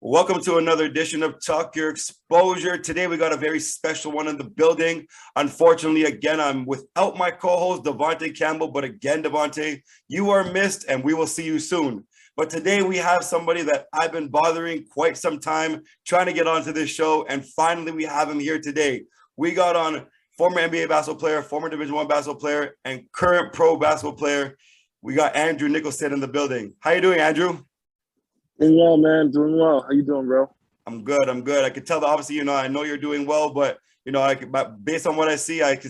Welcome to another edition of Talk Your Exposure. Today we got a very special one in the building. Unfortunately, again, I'm without my co-host, Devontae Campbell. But again, Devontae, you are missed and we will see you soon. But today we have somebody that I've been bothering quite some time trying to get onto this show. And finally, we have him here today. We got on former NBA basketball player, former Division I basketball player, and current pro basketball player. We got Andrew Nicholson in the building. How you doing, Andrew? Doing well, man. Doing well. How you doing, bro? I'm good. I could tell that obviously, I know you're doing well, but but based on what I can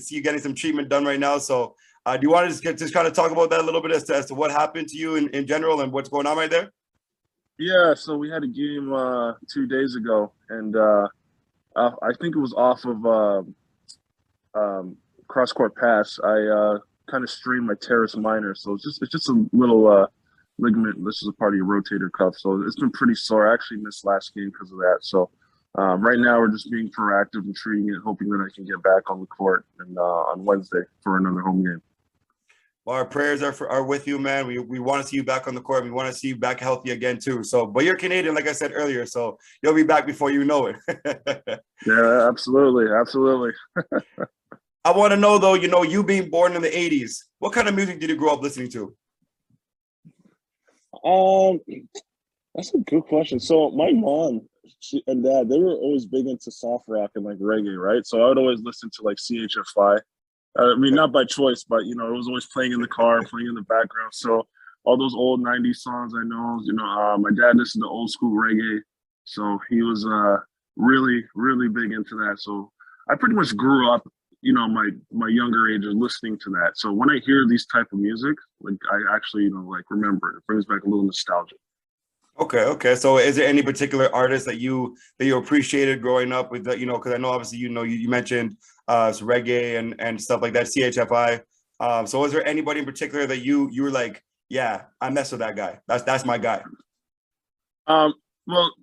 see you getting some treatment done right now. So do you want to just kind of talk about that a little bit as to what happened to you in general and what's going on right there? Yeah, so we had a game 2 days ago, and I think it was off of cross-court pass. I kind of strained my teres minor, so it's just a little ligament. This is a part of your rotator cuff, so it's been pretty sore. I actually missed last game because of that. So right now we're just being proactive and treating it, hoping that I can get back on the court and on Wednesday for another home game. Well, our prayers are with you, man. We want to see you back on the court. We want to see you back healthy again too. So, but you're Canadian, like I said earlier, so you'll be back before you know it. Yeah, absolutely. I want to know though, you being born in the 80s, what kind of music did you grow up listening to? That's a good question. So my mom and dad, they were always big into soft rock and like reggae, right? So I would always listen to like CHFI. I mean, not by choice, but it was always playing in the car, playing in the background. So all those old '90s songs I know. My dad listened to old school reggae, so he was really, really big into that. So I pretty much grew up, my younger age is listening to that. So when I hear these type of music, like I actually, remember it. It brings back a little nostalgia. Okay. So is there any particular artist that you appreciated growing up with that, because I know obviously, you mentioned reggae and stuff like that, CHFI. So was there anybody in particular that you were like, yeah, I mess with that guy. That's my guy. Well,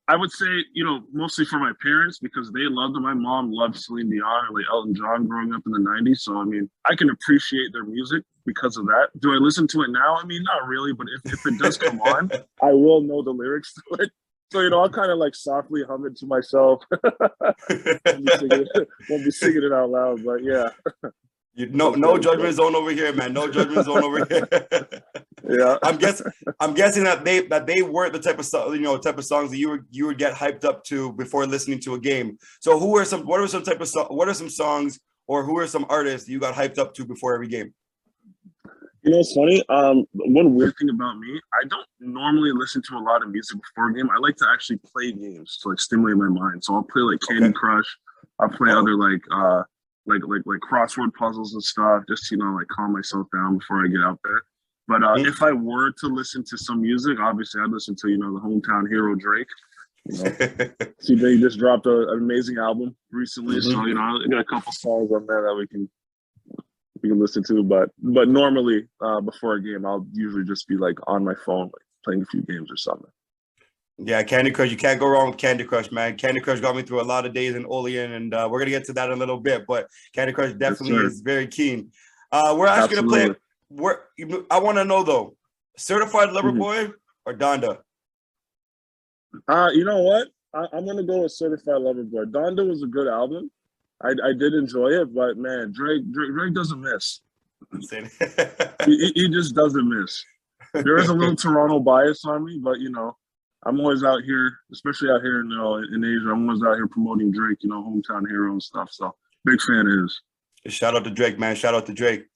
I would say, mostly for my parents because they loved them. My mom loved Celine Dion and like Elton John growing up in the 90s. So, I mean, I can appreciate their music because of that. Do I listen to it now? I mean, not really, but if it does come on, I will know the lyrics to it. So, I'll kind of like softly hum it to myself. Won't be singing it out loud, but yeah. No judgment zone over here, man. No judgment zone over here. Yeah, I'm guessing that they weren't the type of songs that you would get hyped up to before listening to a game. So what are some songs or who are some artists you got hyped up to before every game? It's funny. One weird thing about me, I don't normally listen to a lot of music before a game. I like to actually play games to like stimulate my mind. So I'll play like Candy Crush. I'll play other like crossword puzzles and stuff, just like calm myself down before I get out there. But if I were to listen to some music, obviously I'd listen to the hometown hero Drake. See, they just dropped an amazing album recently, so I got a couple songs on there that we can listen to. But normally before a game, I'll usually just be like on my phone, like playing a few games or something. Yeah, Candy Crush. You can't go wrong with Candy Crush, man. Candy Crush got me through a lot of days in Olean, and we're going to get to that in a little bit. But Candy Crush definitely is very keen. We're actually going to play. I want to know, though, Certified Lover Boy or Donda? You know what? I'm going to go with Certified Lover Boy. Donda was a good album. I did enjoy it, but, man, Drake doesn't miss. he just doesn't miss. There is a little Toronto bias on me, but, I'm always out here, especially out here in Asia. I'm always out here promoting Drake, hometown hero and stuff. So big fan of his. Shout out to Drake, man. Shout out to Drake.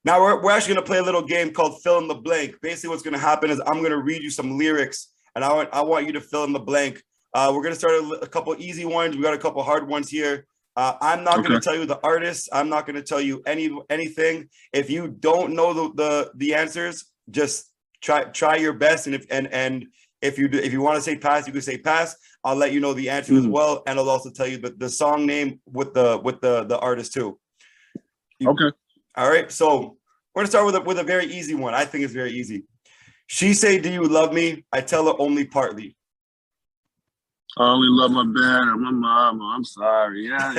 Now we're actually going to play a little game called Fill in the Blank. Basically what's going to happen is I'm going to read you some lyrics and I want you to fill in the blank. We're going to start a couple easy ones. We got a couple hard ones here. I'm not going to tell you the artist. I'm not going to tell you anything. If you don't know the answers, just try your best. And if you want to say pass, you can say pass. I'll let you know the answer as well, and I'll also tell you the song name with the artist too. Okay. All right. So we're gonna start with a very easy one. I think it's very easy. She say, "Do you love me?" I tell her only partly. I only love my dad and my mama. I'm sorry. Yeah.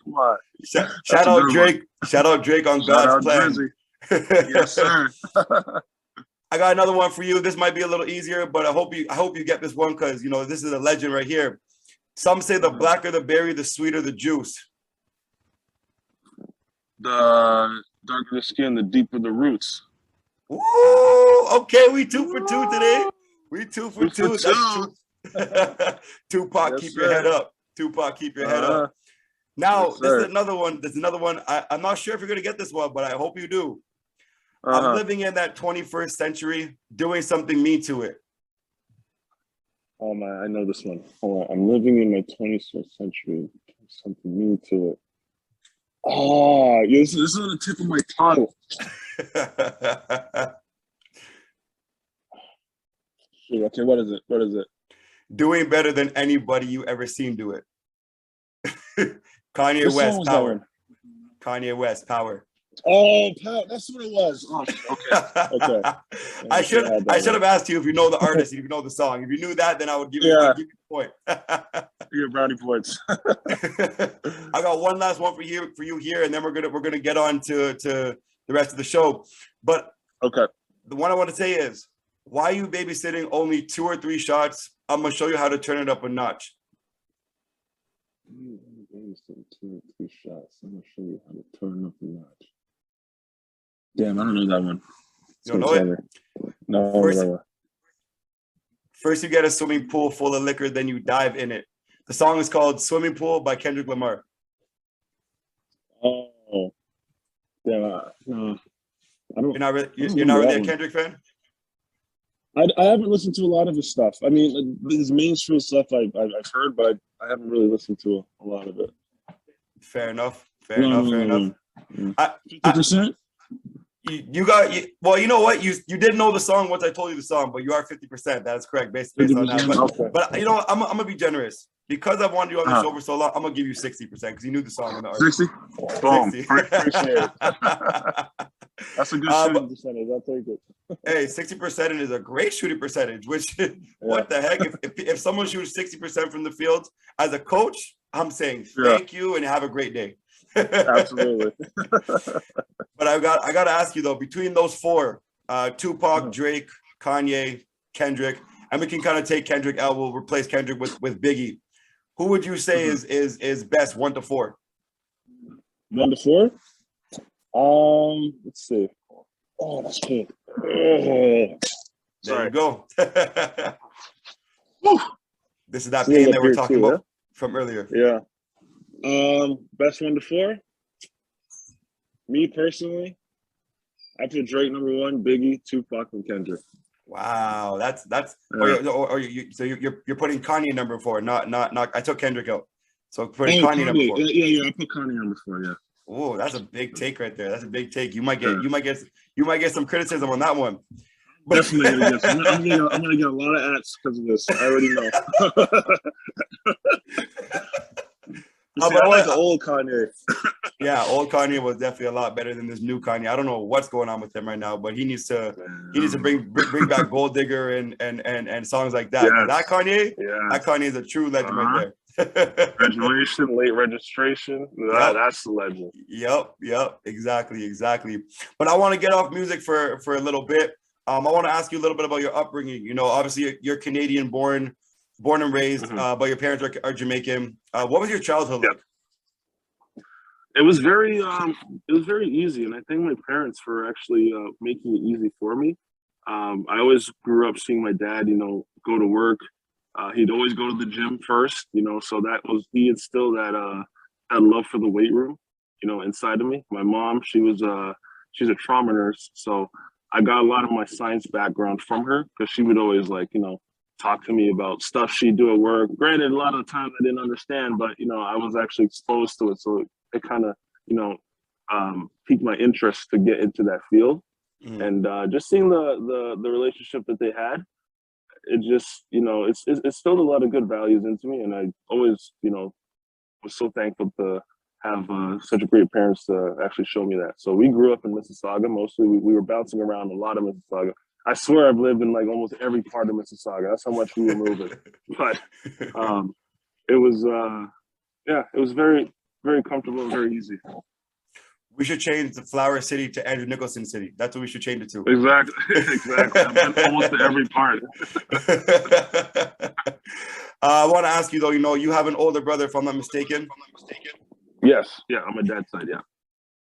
Come on. Shout out Drake. Shout out Drake on God's plan. Yes, sir. I got another one for you. This might be a little easier, but I hope you get this one because this is a legend right here. Some say the blacker the berry, the sweeter the juice. The darker the skin, the deeper the roots. Ooh, okay, we 2 for 2 today. We 2 for 2. That's two. Tupac, keep your head up. Tupac, keep your head up. Now, this is another one. There's another one. I'm not sure if you're gonna get this one, but I hope you do. I'm living in that 21st century, doing something mean to it. Oh man, I know this one. Hold on. I'm living in my 21st century, doing something mean to it. Oh, this is on the tip of my tongue. Okay, what is it? What is it? Doing better than anybody you ever seen do it. Kanye West, Power. Kanye West, Power. Oh, Power. That's what it was. Oh, okay. I should have asked you if you know the artist, if you know the song. If you knew that, then I would give you the point. You get brownie points. I got one last one for you here, and then we're gonna get on to the rest of the show. But okay, the one I want to say is, why are you babysitting only 2 or 3 shots? I'm gonna show you how to turn it up a notch. 2 or 3 shots. I'm gonna show you how to turn up a notch. Damn, I don't know that one. You don't know it? No. First you get a swimming pool full of liquor, then you dive in it. The song is called "Swimming Pool" by Kendrick Lamar. Oh, damn! No, I don't. You're not really a Kendrick fan? I haven't listened to a lot of his stuff. I mean, his mainstream stuff I've heard, but I haven't really listened to a lot of it. Fair enough. Fair enough. 50%? Well, you know what? You did know the song once I told you the song, but you are 50%. That is correct based on that. But you know what? I'm gonna be generous. Because I've wanted you on the show for so long, I'm gonna give you 60% because you knew the song and the artist. 60? Boom. 60. Appreciate it. That's a good shooting percentage. I'll take it. Hey, 60% is a great shooting percentage, which what the heck? If someone shoots 60% from the field as a coach, I'm saying thank you and have a great day. Absolutely. But I got to ask you though, between those 4, Tupac, Drake, Kanye, Kendrick, and we can kind of take Kendrick out. We'll replace Kendrick with Biggie. Who would you say is best 1 to 4? 1 to 4? Let's see. Oh, that's good. There you go. This is that pain that we're talking about from earlier. Yeah. Best 1 to 4? Me personally, I put Drake number 1, Biggie, Tupac, and Kendrick. Wow, that's. So you're putting Kanye number 4, not. I took Kendrick out, so putting Kanye number 4. Yeah, I put Kanye number 4. Yeah. Oh, that's a big take right there. That's a big take. You might get some criticism on that one. Definitely gonna get. I'm gonna get a lot of ads because of this. I already know. I like the old Kanye. Yeah, old Kanye was definitely a lot better than this new Kanye. I don't know what's going on with him right now, but he needs to bring back Gold Digger and songs like that. Yes. That Kanye is a true legend right there. Graduation, late registration. That's the legend. Yep. Exactly. But I want to get off music for a little bit. I want to ask you a little bit about your upbringing. You know, obviously you're Canadian born and raised, but your parents are Jamaican. What was your childhood like? It was very easy, and I thank my parents for actually making it easy for me. I always grew up seeing my dad, go to work. He'd always go to the gym first, so he instilled that love for the weight room, inside of me. My mom, she's a trauma nurse, so I got a lot of my science background from her because she would always talk to me about stuff she'd do at work. Granted, a lot of the times I didn't understand, but I was actually exposed to it, so it kind of piqued my interest to get into that field. And just seeing the relationship that they had, it just it's instilled a lot of good values into me, and I always was so thankful to have such great parents to actually show me that. So we grew up in Mississauga. Mostly we were bouncing around a lot of Mississauga. I swear I've lived in almost every part of Mississauga. That's how much we were moving. But it was very, very comfortable and very easy. We should change the Flower City to Andrew Nicholson City. That's what we should change it to. Exactly. Exactly. I've been almost to every part. I want to ask you though. You have an older brother, if I'm not mistaken. Yes. Yeah. On my dad's side. Yeah.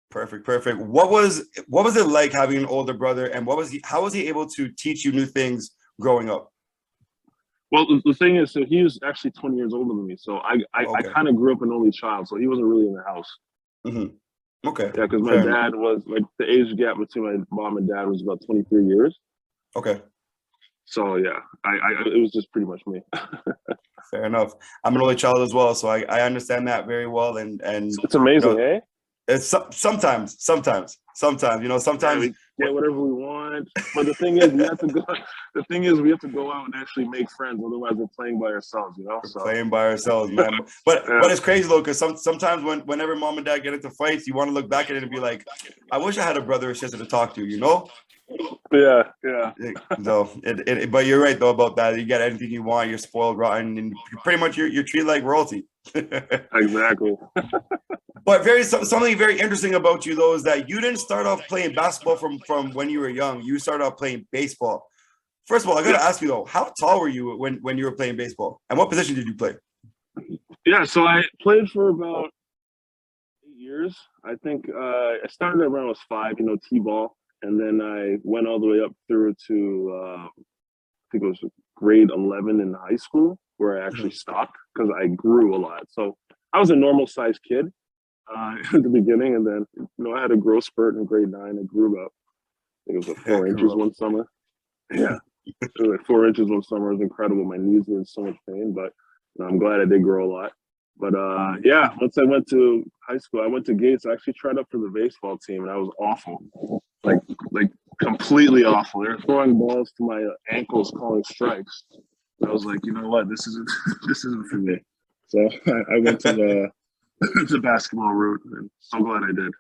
Perfect. What was it like having an older brother, and how was he able to teach you new things growing up? Well, the thing is, so he was actually 20 years older than me. So I kind of grew up an only child. So he wasn't really in the house. Mm-hmm. Okay. Yeah, because my dad was like the age gap between my mom and dad was about 23 years. Okay. So yeah, it was just pretty much me. Fair enough. I'm an only child as well, so I understand that very well. And it's amazing, eh? It's sometimes. Sometimes yeah, we get whatever we want. But the thing is, we have to go. The thing is, we have to go out and actually make friends. Otherwise, we're playing by ourselves. Playing by ourselves, man. But it's crazy though, because sometimes whenever mom and dad get into fights, you want to look back at it and be like, I wish I had a brother or sister to talk to. Yeah. So but you're right though about that. You get anything you want. You're spoiled rotten, and pretty much you're treated like royalty. Exactly. But something very interesting about you though is that you didn't start off playing basketball from when you were young. You started off playing baseball. First of all, I got to ask you though, how tall were you when you were playing baseball, and what position did you play? Yeah, so I played for about 8 years. I think I started around I was 5, t-ball, and then I went all the way up through to I think it was grade 11 in high school, where I actually stopped because I grew a lot. So I was a normal sized kid at the beginning, and then I had a growth spurt in grade 9. I grew up. I think it was 4 inches one summer. Yeah, it was like 4 inches one summer. It was incredible. My knees were in so much pain, but I'm glad I did grow a lot. But yeah, once I went to high school, I went to Gates. I actually tried up for the baseball team, and I was awful, like completely awful. They were throwing balls to my ankles, calling strikes. And I was like, you know what, this isn't for me. So I went to the basketball route, and so glad I did.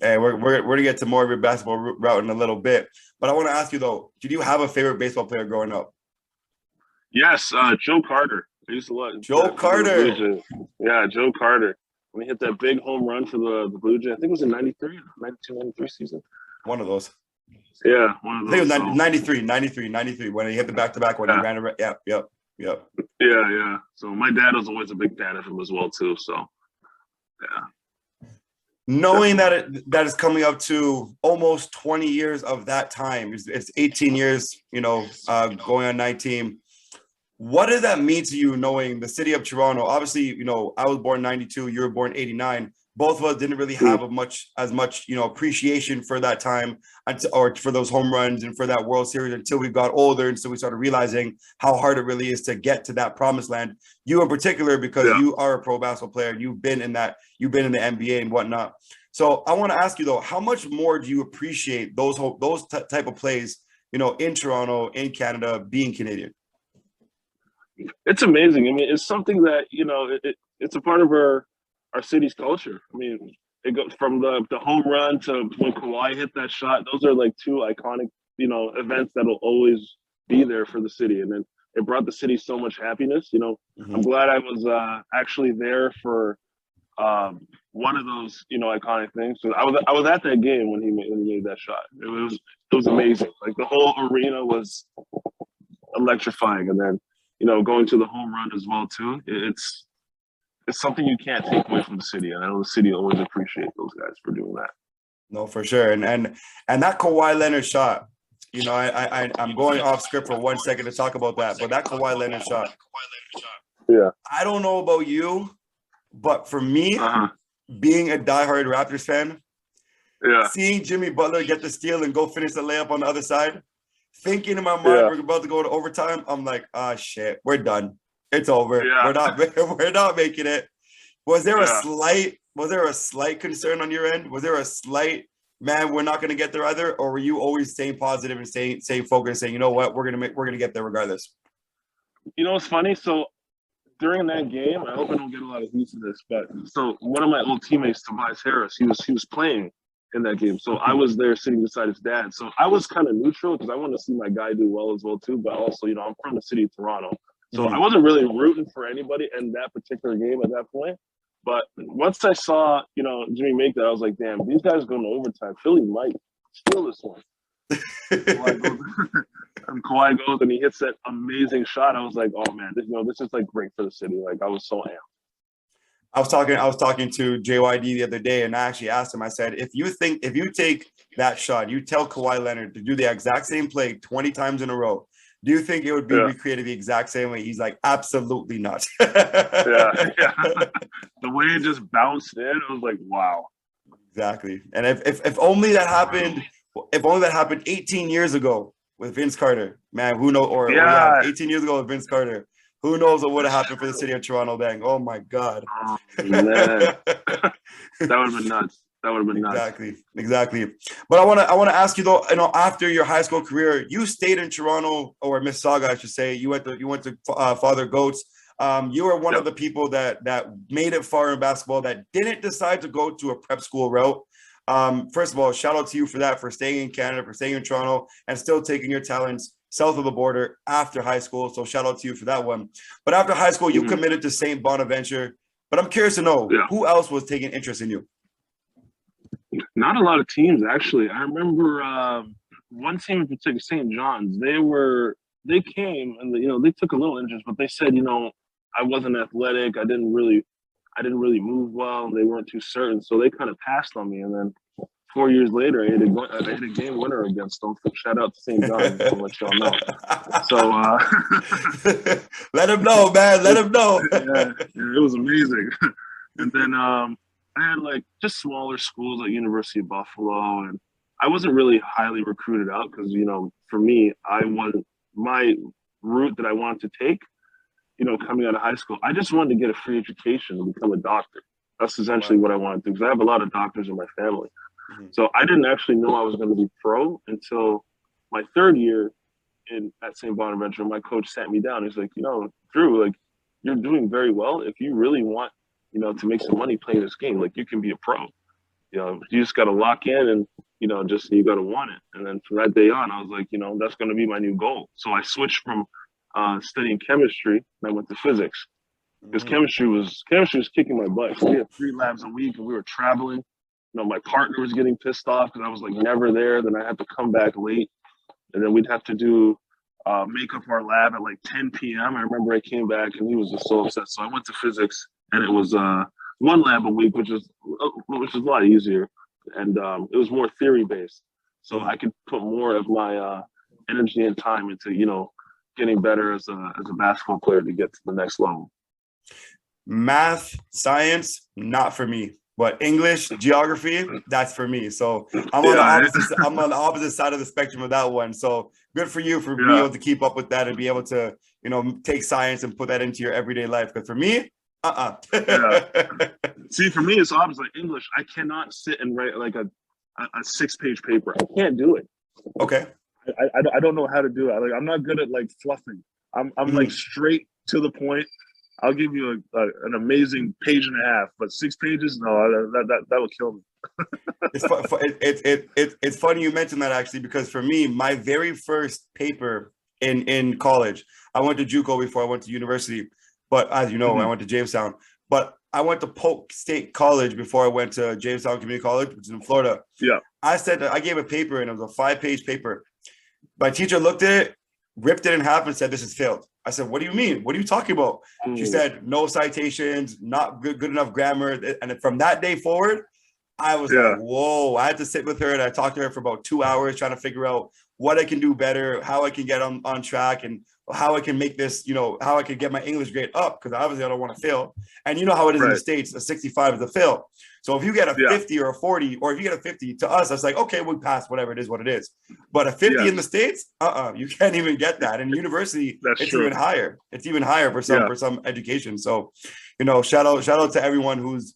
Hey, we're gonna get to more of your basketball route in a little bit, but I want to ask you though, did you have a favorite baseball player growing up? Yes, Joe Carter. I used to love Joe Carter. Yeah, Joe Carter. When he hit that big home run for the Blue Jays, I think it was in 93 season. One of those. Yeah, one of those. I think it was 93 when he hit the back-to-back when he ran around. Yep. Yeah. So my dad was always a big fan of him as well too. So yeah. Knowing that is coming up to almost 20 years of that time. It's 18 years, going on 19. What does that mean to you, knowing the city of Toronto? Obviously, I was born 92, you were born 89. Both of us didn't really have as much appreciation for that time or for those home runs and for that World Series until we got older. And so we started realizing how hard it really is to get to that promised land. You in particular, because you are a pro basketball player, you've been in the NBA and whatnot. So I want to ask you though, how much more do you appreciate those type of plays, in Toronto, in Canada, being Canadian? It's amazing. I mean, it's something that, it's a part of our city's culture. I mean, it goes from the home run to when Kawhi hit that shot. Those are like two iconic, events that'll always be there for the city. And then it brought the city so much happiness. I'm glad I was actually there for one of those, iconic things. So I was at that game when he made that shot. It was amazing. Like the whole arena was electrifying. And then, going to the home run as well too. It's something you can't take away from the city. And I know the city always appreciate those guys for doing that. No, for sure. And that Kawhi Leonard shot, I'm going off script for 1 second to talk about that, but that Kawhi Leonard shot. Yeah. I don't know about you, but for me, being a diehard Raptors fan, seeing Jimmy Butler get the steal and go finish the layup on the other side, thinking in my mind we're about to go to overtime, I'm like, shit, we're done. It's over. Yeah. We're not making it. Was there a slight concern on your end? Was there a slight, man, we're not going to get there either? Or were you always staying positive and staying focused, saying, you know what, we're going to get there regardless? It's funny. So during that game, I hope I don't get a lot of heat to this, but so one of my old teammates, Tobias Harris, he was playing in that game. So I was there sitting beside his dad. So I was kind of neutral because I want to see my guy do well as well too. But also, I'm from the city of Toronto. So I wasn't really rooting for anybody in that particular game at that point. But once I saw, Jimmy make that, I was like, damn, these guys going to overtime. Philly might steal this one. Kawhi goes and he hits that amazing shot. I was like, oh man, this is like great for the city. Like I was so amped. I was talking to JYD the other day, and I actually asked him. I said, if you take that shot, you tell Kawhi Leonard to do the exact same play 20 times in a row, do you think it would be recreated the exact same way? He's like, absolutely not. yeah. The way it just bounced in, I was like, wow. Exactly. And if only that happened, 18 years ago with Vince Carter, man, who knows? Or 18 years ago with Vince Carter. Who knows what would have happened for the city of Toronto then? Oh my God. Oh, man. That would have been nuts. Exactly. But I want to ask you though, after your high school career, you stayed in Toronto, or Mississauga, I should say. You went to Father Goats. You were one of the people that made it far in basketball that didn't decide to go to a prep school route. First of all, shout out to you for that, for staying in Canada, for staying in Toronto, and still taking your talents south of the border after high school. So shout out to you for that one. But after high school, you committed to St. Bonaventure. But I'm curious to know, who else was taking interest in you? Not a lot of teams, actually. I remember one team in particular, St. John's. They came and they took a little interest, but they said, I wasn't athletic. I didn't really move well. They weren't too certain, so they kind of passed on me. And then 4 years later, I hit a game winner against them. Shout out to St. John's. I'll let y'all know. So let him know, man. Let him know. It was amazing. And then I had like just smaller schools like University of Buffalo, and I wasn't really highly recruited out because for me, my route that I wanted to take. Coming out of high school, I just wanted to get a free education and become a doctor. That's essentially what I wanted to do because I have a lot of doctors in my family. So I didn't actually know I was going to be pro until my third year at St. Bonaventure. My coach sat me down. He's like, Drew, like you're doing very well. If you really want, to make some money playing this game, like you can be a pro. You just got to lock in and, you got to want it. And then from that day on, I was like, that's going to be my new goal. So I switched from studying chemistry, and I went to physics because chemistry was kicking my butt. So we had 3 labs a week, and we were traveling. My partner was getting pissed off because I was like never there. Then I had to come back late, and then we'd have to do make up our lab at like 10 p.m. I remember I came back, and he was just so upset. So I went to physics, and it was 1 lab a week, which is a lot easier, and it was more theory based. So I could put more of my energy and time into getting better as a basketball player to get to the next level. Math, science, not for me. But English, geography, that's for me. So I'm on the opposite side of the spectrum of that one. So good for you for being able to keep up with that and be able to, take science and put that into your everyday life. But for me, See, for me, it's opposite. Like English, I cannot sit and write like a 6-page paper. I can't do it. Okay. I don't know how to do it. Like I'm not good at like fluffing. I'm like straight to the point. I'll give you an amazing page and a half, but 6 pages, no, that will kill me. It's funny you mentioned that actually, because for me, my very first paper in college, I went to JUCO before I went to university, but as you know, I went to Jamestown. But I went to Polk State College before I went to Jamestown Community College, which is in Florida. Yeah, I gave a paper and it was a 5-page paper. My teacher looked at it, ripped it in half, and said, "This is failed." I said, "What do you mean? What are you talking about?" She said, "No citations, not good enough grammar." And from that day forward, I was like, whoa. I had to sit with her and I talked to her for about 2 hours trying to figure out what I can do better, how I can get on track, and how I can make this, how I can get my English grade up, because obviously I don't want to fail. And you know how it is in the States, a 65 is a fail. So if you get a 50 or a 40, or if you get a 50, to us, that's like, okay, we passed, whatever it is, what it is. But a 50 in the States, you can't even get that. In university, it's true. Even higher. It's even higher for some education. So, shout out to everyone who's,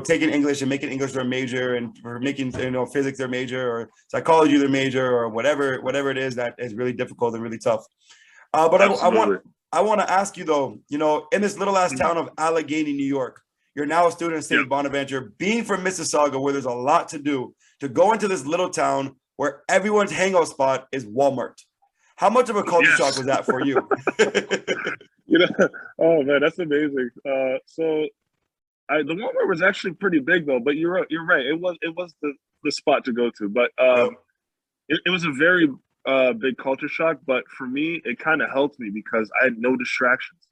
taking English and making English their major, and for making, physics their major, or psychology their major, or whatever it is that is really difficult and really tough. But I want to ask you though, in this little ass town of Allegheny, New York, you're now a student at St. Bonaventure, being from Mississauga, where there's a lot to do, to go into this little town where everyone's hangout spot is Walmart. How much of a culture shock was that for you? Oh man, that's amazing. So The warm-up was actually pretty big though, but you're right. It was the spot to go to. But Yep. it was a very big culture shock. But for me, it kind of helped me because I had no distractions.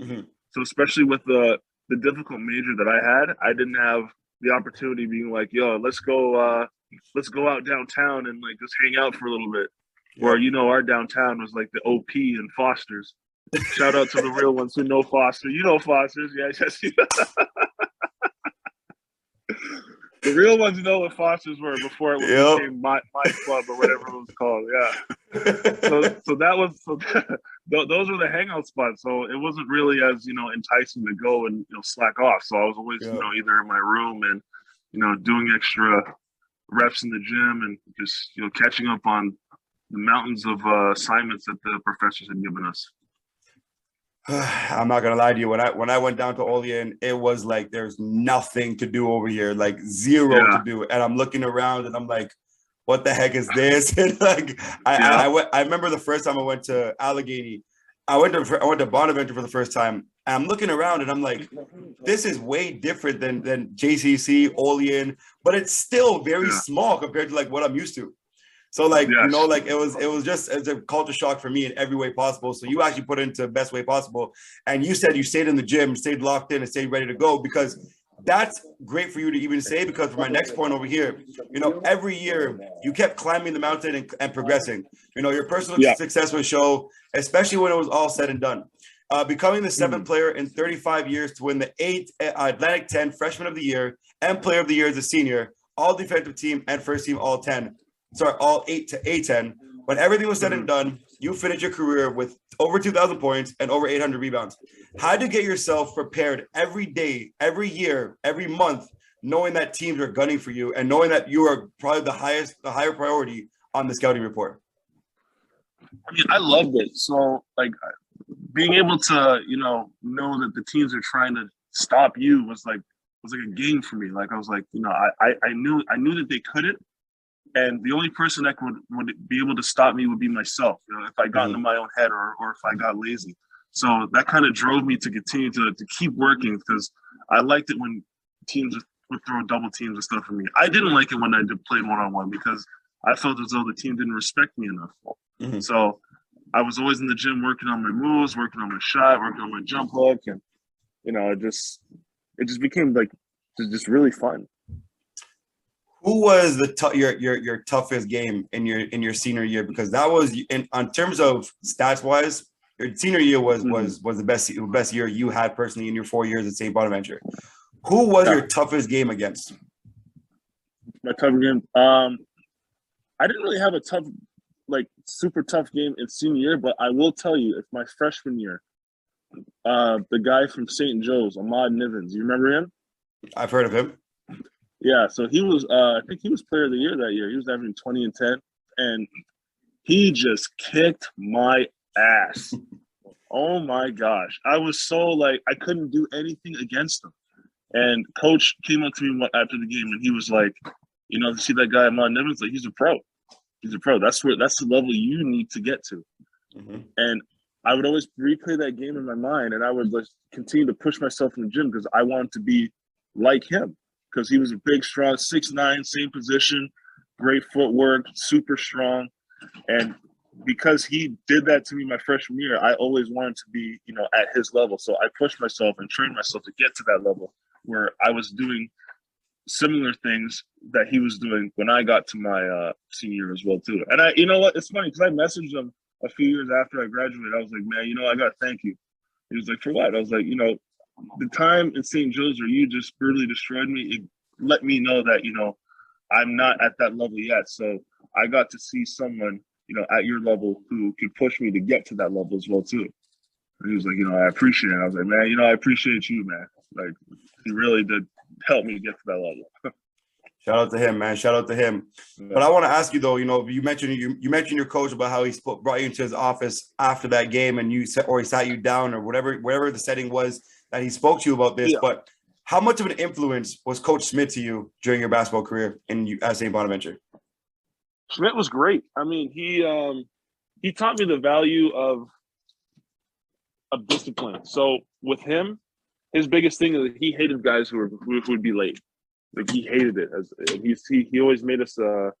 Mhm. So especially with the difficult major that I had, I didn't have the opportunity being like, yo, let's go out downtown and like just hang out for a little bit. Or Yep. our downtown was like the OP and Foster's. Shout out to the real ones who know Foster. You know Foster's, yeah. The real ones know what Foster's were before it Yep. became my club or whatever it was called. Yeah. So that was those were the hangout spots. So it wasn't really as enticing to go and slack off. So I was always Yep. either in my room and doing extra reps in the gym and just catching up on the mountains of assignments that the professors had given us. I'm not gonna lie to you. When I went down to Olean, it was like there's nothing to do over here, like zero to do. And I'm looking around and I'm like, what the heck is this? And like I remember the first time I went to Allegheny, I went to Bonaventure for the first time. And I'm looking around and I'm like, this is way different than JCC, Olean, but it's still very small compared to like what I'm used to. So like, like it was just as a culture shock for me in every way possible. So you actually put it into the best way possible. And you said you stayed in the gym, stayed locked in and stayed ready to go, because that's great for you to even say, because for my next point over here, every year you kept climbing the mountain and progressing. Your personal success would show, especially when it was all said and done. Becoming the seventh player in 35 years to win the 8th Atlantic 10 Freshman of the Year and Player of the Year as a senior, all defensive team and first team all 10. Sorry, all 8 to A10. When everything was said and done, you finished your career with over 2,000 points and over 800 rebounds. How do you get yourself prepared every day, every year, every month, knowing that teams are gunning for you and knowing that you are probably the higher priority on the scouting report? I mean, I loved it. So, like, being able to, know that the teams are trying to stop you was like a game for me. Like, I was like, I knew that they couldn't. And the only person that would be able to stop me would be myself, if I got into my own head or if I got lazy. So that kind of drove me to continue to keep working, because I liked it when teams would throw double teams and stuff at me. I didn't like it when I played one-on-one, because I felt as though the team didn't respect me enough. So I was always in the gym working on my moves, working on my shot, working on my jump hook. And, it just became like just really fun. Who was your toughest game in your senior year? Because that was in terms of stats wise, your senior year was the best year you had personally in your 4 years at St. Bonaventure. Who was your toughest game against? My toughest game. I didn't really have a super tough game in senior year, but I will tell you, it's my freshman year. The guy from St. Joe's, Ahmad Nivens, you remember him? I've heard of him. Yeah, so he was, I think he was player of the year that year. He was averaging 20 and 10, and he just kicked my ass. Oh my gosh. I was so I couldn't do anything against him. And coach came up to me after the game and he was like, see that guy, Ahmad Nivens? Like, he's a pro. He's a pro. That's the level you need to get to. And I would always replay that game in my mind, and I would just continue to push myself in the gym because I wanted to be like him. Because he was a big, strong, 6'9", same position, great footwork, super strong. And because he did that to me my freshman year, I always wanted to be, at his level. So I pushed myself and trained myself to get to that level where I was doing similar things that he was doing when I got to my senior year as well, too. And you know what? It's funny because I messaged him a few years after I graduated. I was like, man, I got to thank you. He was like, for what? I was like, the time in St. Joe's where you just brutally destroyed me, it let me know that, I'm not at that level yet. So I got to see someone, at your level who could push me to get to that level as well, too. And he was like, I appreciate it. I was like, man, I appreciate you, man. Like, he really did help me get to that level. Shout out to him, man. Shout out to him. Yeah. But I want to ask you though, you mentioned your coach about how he brought you into his office after that game, and he sat you down or whatever the setting was that he spoke to you about this. Yeah. But how much of an influence was Coach Smith to you during your basketball career at St. Bonaventure? Schmidt was great. I mean, he taught me the value of discipline. So with him, his biggest thing is he hated guys who would be late. Like he hated it. He always made us the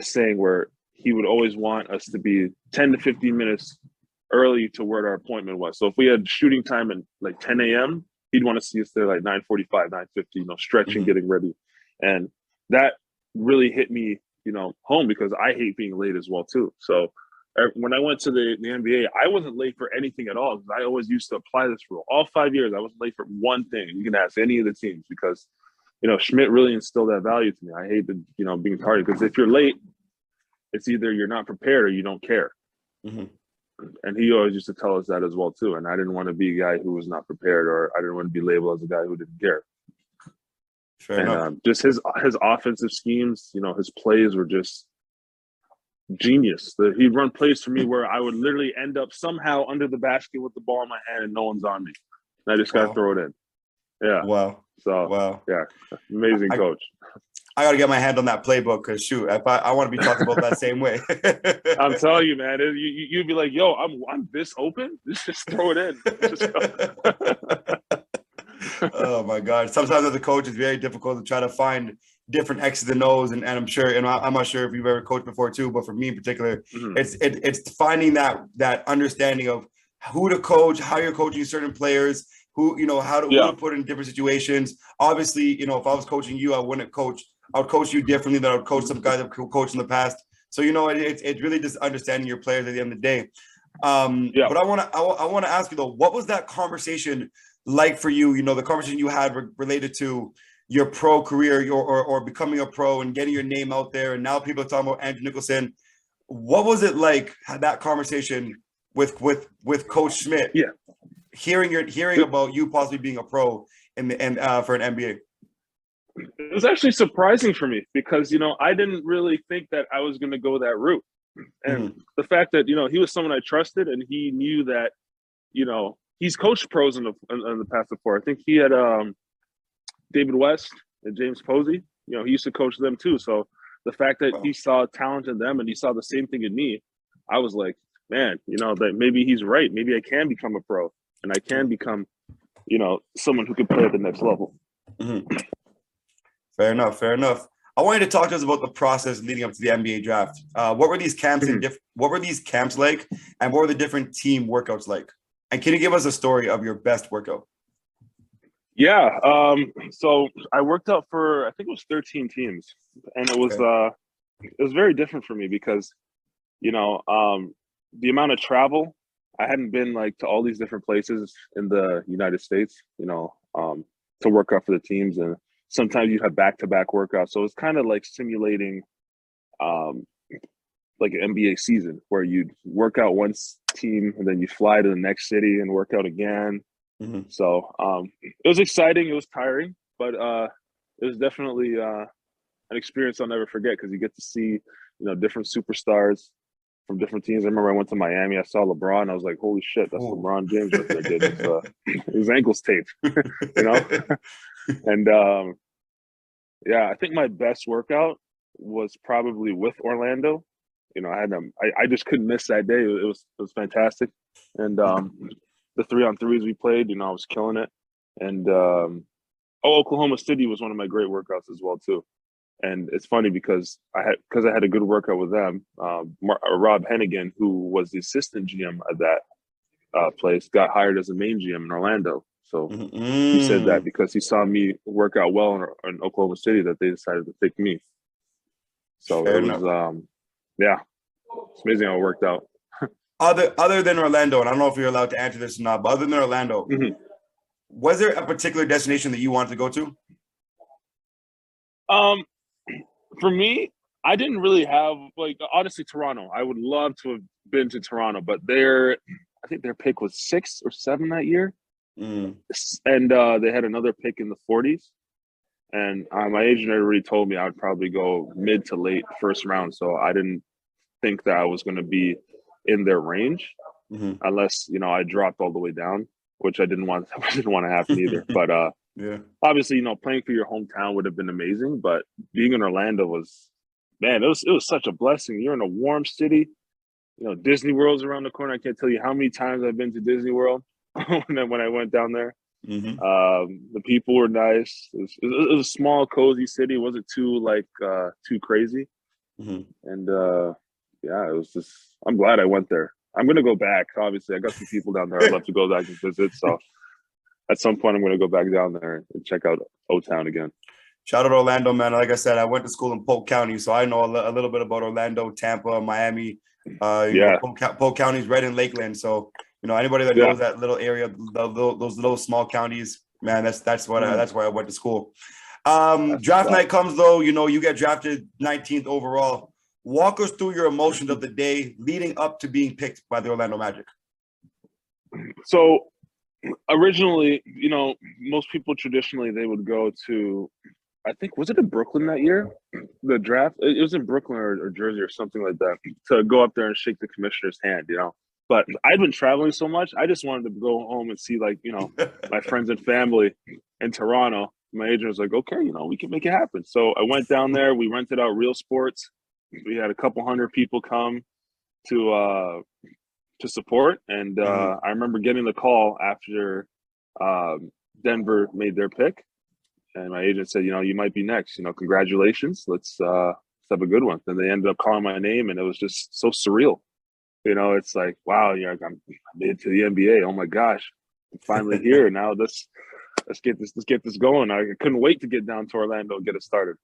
saying where he would always want us to be 10 to 15 minutes early to where our appointment was. So if we had shooting time at like 10 a.m., he'd want to see us there like 9:45, 9:50, stretching, getting ready. And that really hit me, home because I hate being late as well too. So when I went to the NBA, I wasn't late for anything at all because I always used to apply this rule. All 5 years, I wasn't late for one thing. You can ask any of the teams because, Schmidt really instilled that value to me. I hate being tardy because if you're late, it's either you're not prepared or you don't care. Mm-hmm. And he always used to tell us that as well too. And I didn't want to be a guy who was not prepared, or I didn't want to be labeled as a guy who didn't care. Fair enough. Just his offensive schemes, his plays were just genius. He'd run plays for me where I would literally end up somehow under the basket with the ball in my hand and no one's on me. And I just got to throw it in. Yeah. Wow. So, yeah, amazing coach. I got to get my hand on that playbook because, shoot, if I want to be talking about that same way. I'm telling you, man, you'd be like, yo, I'm this open? Just throw it in. Oh, my God. Sometimes as a coach, it's very difficult to try to find different X's and O's. And I'm sure, I'm not sure if you've ever coached before, too, but for me in particular, it's finding that understanding of who to coach, how you're coaching certain players, who to put in different situations. Obviously, if I was coaching you, I would coach you differently than I would coach some guys I've coached in the past. So, it's really just understanding your players at the end of the day. But I want to ask you though, what was that conversation like for you? The conversation you had related to your pro career, or becoming a pro and getting your name out there. And now people are talking about Andrew Nicholson. What was it like, that conversation with Coach Schmidt? Yeah. Hearing about you possibly being a pro for an NBA. It was actually surprising for me because, I didn't really think that I was going to go that route. And the fact that, he was someone I trusted and he knew that, he's coached pros in the past before. I think he had David West and James Posey. He used to coach them too. So the fact that he saw talent in them and he saw the same thing in me, I was like, man, that maybe he's right. Maybe I can become a pro and I can become, someone who can play at the next level. Mm-hmm. Fair enough. I want you to talk to us about the process leading up to the NBA draft. What were these camps what were these camps like, and what were the different team workouts like? And can you give us a story of your best workout? Yeah. So I worked out for, I think it was 13 teams, and it was very different for me because, the amount of travel, I hadn't been to all these different places in the United States, to work out for the teams, and sometimes you have back-to-back workouts. So it's kind of like simulating like an NBA season where you'd work out one team and then you fly to the next city and work out again. Mm-hmm. So it was exciting. It was tiring, but it was definitely an experience I'll never forget because you get to see, different superstars from different teams. I remember I went to Miami. I saw LeBron. I was like, holy shit, that's LeBron James right there. His ankle's taped, And I think my best workout was probably with Orlando. I just couldn't miss that day. It was fantastic. And the 3-on-3s we played, I was killing it. And Oklahoma City was one of my great workouts as well too. And it's funny because I had a good workout with them. Rob Hennigan, who was the assistant GM at that place, got hired as the main GM in Orlando. So he said that because he saw me work out well in Oklahoma City that they decided to pick me. So it was, it's amazing how it worked out. Other than Orlando, and I don't know if you're allowed to answer this or not, but other than Orlando, was there a particular destination that you wanted to go to? For me, I didn't really have honestly Toronto. I would love to have been to Toronto, but I think their pick was 6 or 7 that year. And they had another pick in the 40s. And my agent had already told me I would probably go mid to late first round. So I didn't think that I was going to be in their range unless, I dropped all the way down, which I didn't want to happen either. But obviously, playing for your hometown would have been amazing. But being in Orlando was such a blessing. You're in a warm city. Disney World's around the corner. I can't tell you how many times I've been to Disney World when I went down there. Mm-hmm. The people were nice. It was a small, cozy city. It wasn't too crazy. Mm-hmm. And yeah, it was just. I'm glad I went there. I'm gonna go back. Obviously, I got some people down there. I'd love to go back and visit. So at some point, I'm gonna go back down there and check out O-Town again. Shout out Orlando, man. Like I said, I went to school in Polk County, so I know a little bit about Orlando, Tampa, Miami. Yeah, Polk County is right in Lakeland, so anybody that yeah. knows that little area, those little small counties, man, that's why I went to school. Draft night comes though, you get drafted 19th overall. Walk us through your emotions of the day leading up to being picked by the Orlando Magic. So originally, most people traditionally they would go to, I think, was it in Brooklyn that year? The draft, it was in Brooklyn or Jersey or something like that, to go up there and shake the commissioner's hand, But I'd been traveling so much, I just wanted to go home and see, my friends and family in Toronto. My agent was like, okay, we can make it happen. So I went down there. We rented out Real Sports. We had a couple hundred people come to support. And I remember getting the call after Denver made their pick. And my agent said, you might be next. Congratulations. Let's have a good one. Then they ended up calling my name, and it was just so surreal. It's like, wow, I'm made to the NBA. Oh my gosh, I'm finally here. Now let's get this going. I couldn't wait to get down to Orlando and get it started.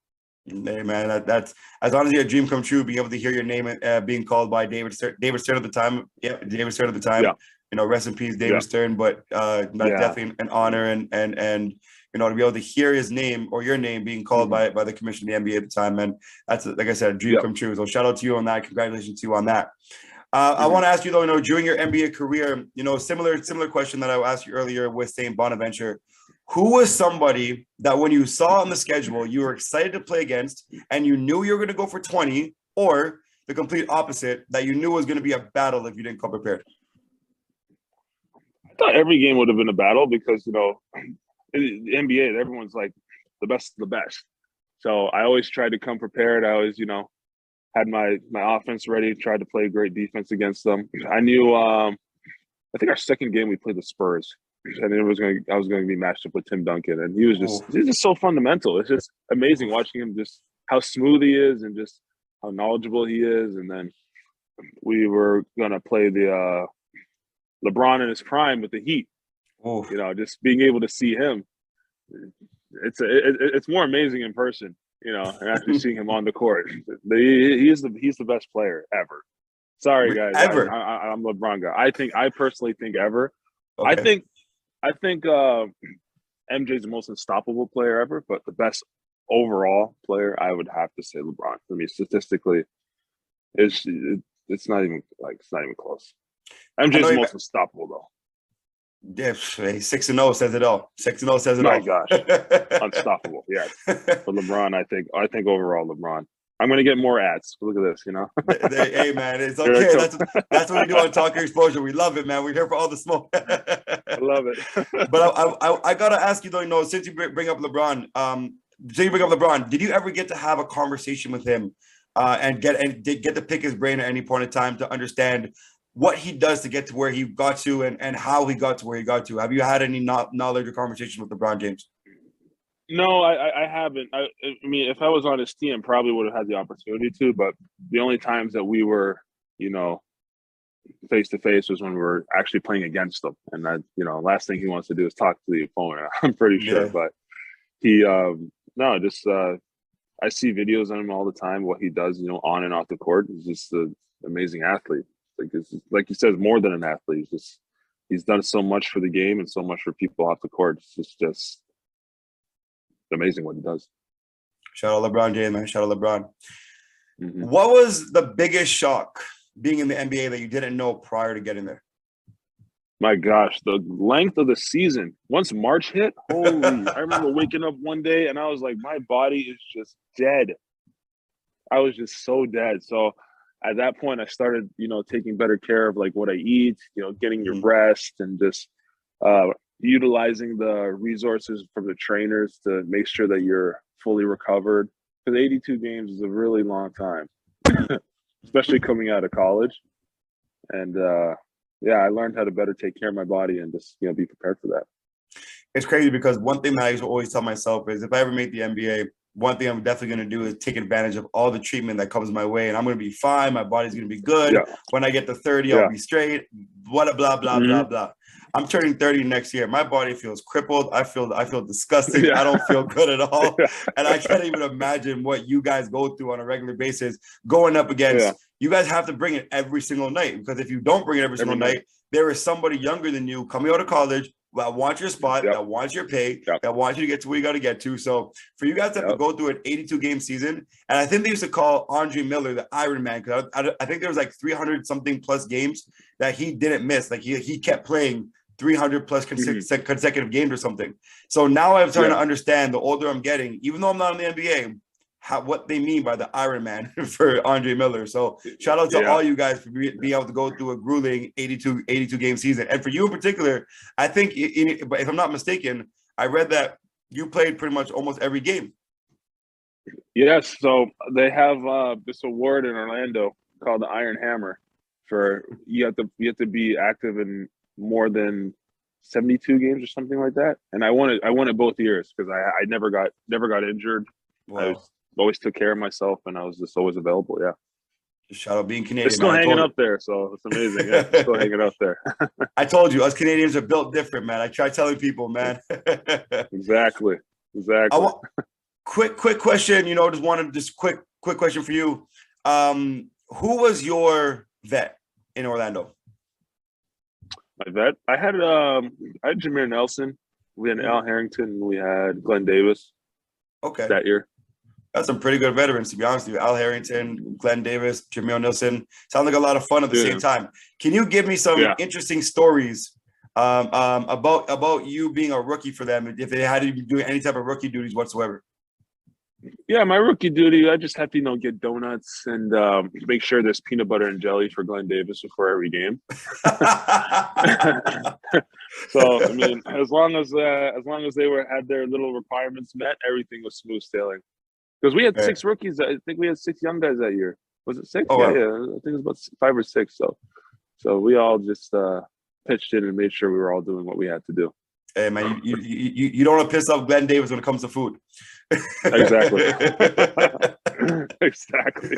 Hey man, that's honestly a dream come true. Being able to hear your name being called by David Stern at the time. Yeah, David Stern at the time. Yeah. Rest in peace, David Stern. But that's definitely an honor and to be able to hear his name or your name being called by the commission of the NBA at the time, and that's, like I said, a dream come true. So shout out to you on that. Congratulations to you on that. I want to ask you though, during your NBA career, similar question that I asked you earlier with St. Bonaventure. Who was somebody that when you saw on the schedule, you were excited to play against and you knew you were going to go for 20, or the complete opposite, that you knew was going to be a battle if you didn't come prepared? I thought every game would have been a battle because, in the NBA, everyone's like the best of the best. So I always tried to come prepared. I always, had my offense ready, tried to play great defense against them. I knew, I think our second game we played the Spurs. And I was going to be matched up with Tim Duncan, and he's just so fundamental. It's just amazing watching him, just how smooth he is and just how knowledgeable he is. And then we were going to play the LeBron in his prime with the Heat. Oof. Just being able to see him, it's more amazing in person, and actually seeing him on the court. He's the best player ever. Sorry guys, ever. I'm a LeBron guy. I personally think ever. Okay. I think MJ's the most unstoppable player ever, but the best overall player, I would have to say LeBron. I mean, statistically, it's not even close. MJ's the most unstoppable though. Yeah, 6-0 says it all. 6-0 says it all. My gosh, unstoppable. Yeah, but LeBron, I think overall LeBron. I'm going to get more ads. Look at this, Hey, man, it's okay. That's what we do on Talker Exposure. We love it, man. We're here for all the smoke. I love it. But I got to ask you, though, since you bring up LeBron, did you ever get to have a conversation with him and get to pick his brain at any point in time to understand what he does to get to where he got to and how he got to where he got to? Have you had any knowledge or conversation with LeBron James? No, I haven't. I mean, if I was on his team, probably would have had the opportunity to. But the only times that we were, face to face was when we were actually playing against them. And that, last thing he wants to do is talk to the opponent. I'm pretty sure. Yeah. But he, I see videos on him all the time. What he does, on and off the court, he's just an amazing athlete. Like you said, more than an athlete. He's done so much for the game and so much for people off the court. It's just amazing what he does. Shout out LeBron James, man. Shout out LeBron. Mm-hmm. What was the biggest shock being in the NBA that you didn't know prior to getting there? My gosh, the length of the season. Once March hit, holy, I remember waking up one day and I was like, my body is just dead. I was just so dead. So at that point, I started, taking better care of like what I eat, getting your rest and just utilizing the resources from the trainers to make sure that you're fully recovered. Because 82 games is a really long time, especially coming out of college. And I learned how to better take care of my body and just be prepared for that. It's crazy because one thing that I used to always tell myself is if I ever make the NBA, one thing I'm definitely going to do is take advantage of all the treatment that comes my way, and I'm going to be fine. My body's going to be good. Yeah. When I get to 30, I'll Yeah. be straight. What a blah blah blah blah. I'm turning 30 next year. My body feels crippled. I feel disgusting. Yeah. I don't feel good at all. Yeah. And I can't even imagine what you guys go through on a regular basis going up against. You guys have to bring it every single night, because if you don't bring it every single night, there is somebody younger than you coming out of college that wants your spot, that wants your pay, that wants you to get to where you got to get to. So for you guys to have to go through an 82-game season, and I think they used to call Andre Miller the Iron Man, because I think there was like 300 something plus games that he didn't miss. Like he kept playing 300 plus consecutive games or something. So now I'm starting to understand, the older I'm getting, even though I'm not in the NBA, what they mean by the Iron Man for Andre Miller. So shout out to all you guys for being able to go through a grueling 82 game season. And for you in particular, I think, if I'm not mistaken, I read that you played pretty much almost every game. Yes. So they have this award in Orlando called the Iron Hammer. For you have to be active in more than 72 games or something like that. And I won it both years because I never got injured. Wow. I always took care of myself, and I was just always available. Yeah. Shout out being Canadian. It's still hanging up there, so it's amazing. Yeah, it's still hanging up there. I told you, us Canadians are built different, man. I try telling people, man. Exactly. Quick question. Just quick question for you. Who was your vet in Orlando? My vet? I had Jameer Nelson. We had Al Harrington. And we had Glenn Davis. Okay. That year. That's some pretty good veterans, to be honest with you. Al Harrington, Glenn Davis, Jameer Nelson. Sounds like a lot of fun at the same time. Can you give me some interesting stories about you being a rookie for them, if they had to be doing any type of rookie duties whatsoever? Yeah, my rookie duty, I just have to, get donuts and make sure there's peanut butter and jelly for Glenn Davis before every game. So, I mean, as long as they had their little requirements met, everything was smooth sailing. Because we had 6 rookies. I think we had 6 young guys that year. Was it 6? Oh, wow. Yeah. I think it was about 5 or 6. So we all just pitched in and made sure we were all doing what we had to do. Hey, man, you don't want to piss off Glenn Davis when it comes to food. Exactly. Exactly.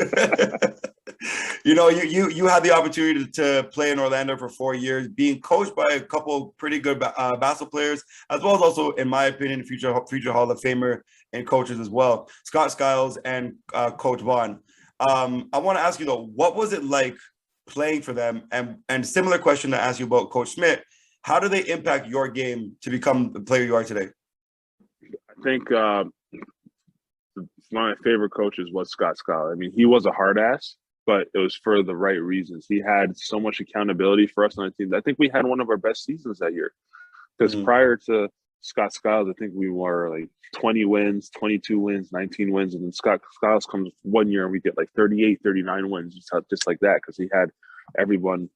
You had the opportunity to play in Orlando for 4 years, being coached by a couple pretty good basketball players, as well as also, in my opinion, future Hall of Famer and coaches as well, Scott Skiles and Coach Vaughn. I want to ask you though, what was it like playing for them? And similar question to ask you about Coach Smith. How do they impact your game to become the player you are today? I think one of my favorite coaches was Scott Skiles. I mean, he was a hard ass, but it was for the right reasons. He had so much accountability for us on the team. I think we had one of our best seasons that year. Because prior to Scott Skiles, I think we were like 20 wins, 22 wins, 19 wins. And then Scott Skiles comes 1 year and we get like 38, 39 wins, just like that, because he had everyone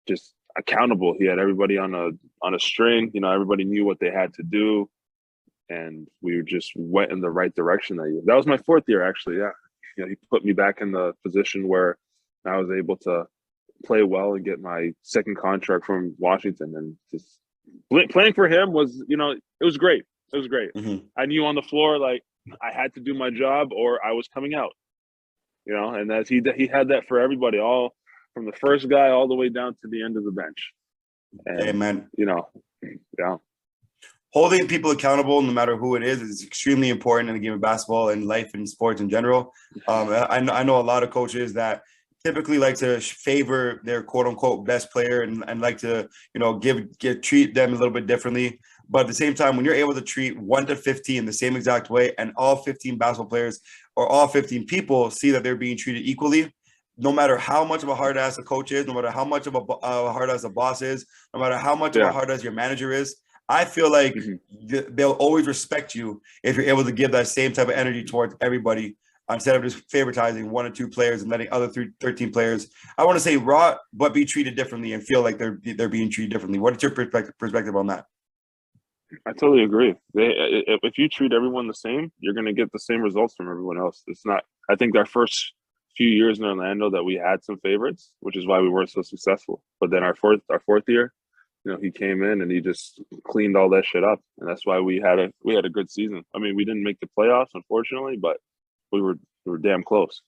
just accountable. He had everybody on a string. Everybody knew what they had to do. And we just went in the right direction that year. That was my 4th year, actually. Yeah. He put me back in the position where I was able to play well and get my 2nd contract from Washington. And just playing for him was, it was great. It was great. Mm-hmm. I knew on the floor, like, I had to do my job or I was coming out, and as he had that for everybody, all from the first guy all the way down to the end of the bench. And, hey, man. Yeah. Holding people accountable, no matter who it is extremely important in the game of basketball and life and sports in general. I know a lot of coaches that typically like to favor their quote unquote best player and like to, treat them a little bit differently. But at the same time, when you're able to treat 1 to 15 the same exact way, and all 15 basketball players or all 15 people see that they're being treated equally, no matter how much of a hard ass a coach is, no matter how much of a hard ass a boss is, no matter how much of a hard ass your manager is, I feel like they'll always respect you if you're able to give that same type of energy towards everybody, instead of just favoritizing 1 or 2 players and letting other 13 players, I want to say raw, but be treated differently and feel like they're being treated differently. What is your perspective on that? I totally agree. If you treat everyone the same, you're going to get the same results from everyone else. It's not. I think our first few years in Orlando that we had some favorites, which is why we weren't so successful. But then our fourth year, he came in and he just cleaned all that shit up, and that's why we had a good season. I mean, we didn't make the playoffs, unfortunately, but we were damn close.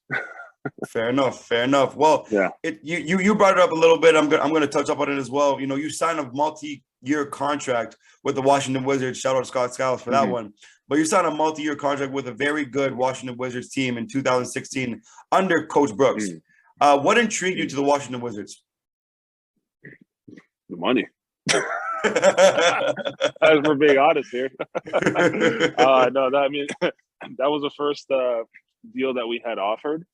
Fair enough. Fair enough. Well, Yeah. You brought it up a little bit. I'm gonna touch up on it as well. You signed a multi-year contract with the Washington Wizards. Shout out to Scott Skiles for that one. But you signed a multi-year contract with a very good Washington Wizards team in 2016 under Coach Brooks. What intrigued you to the Washington Wizards? The money. As we're being honest here. No, I mean, that was the first deal that we had offered.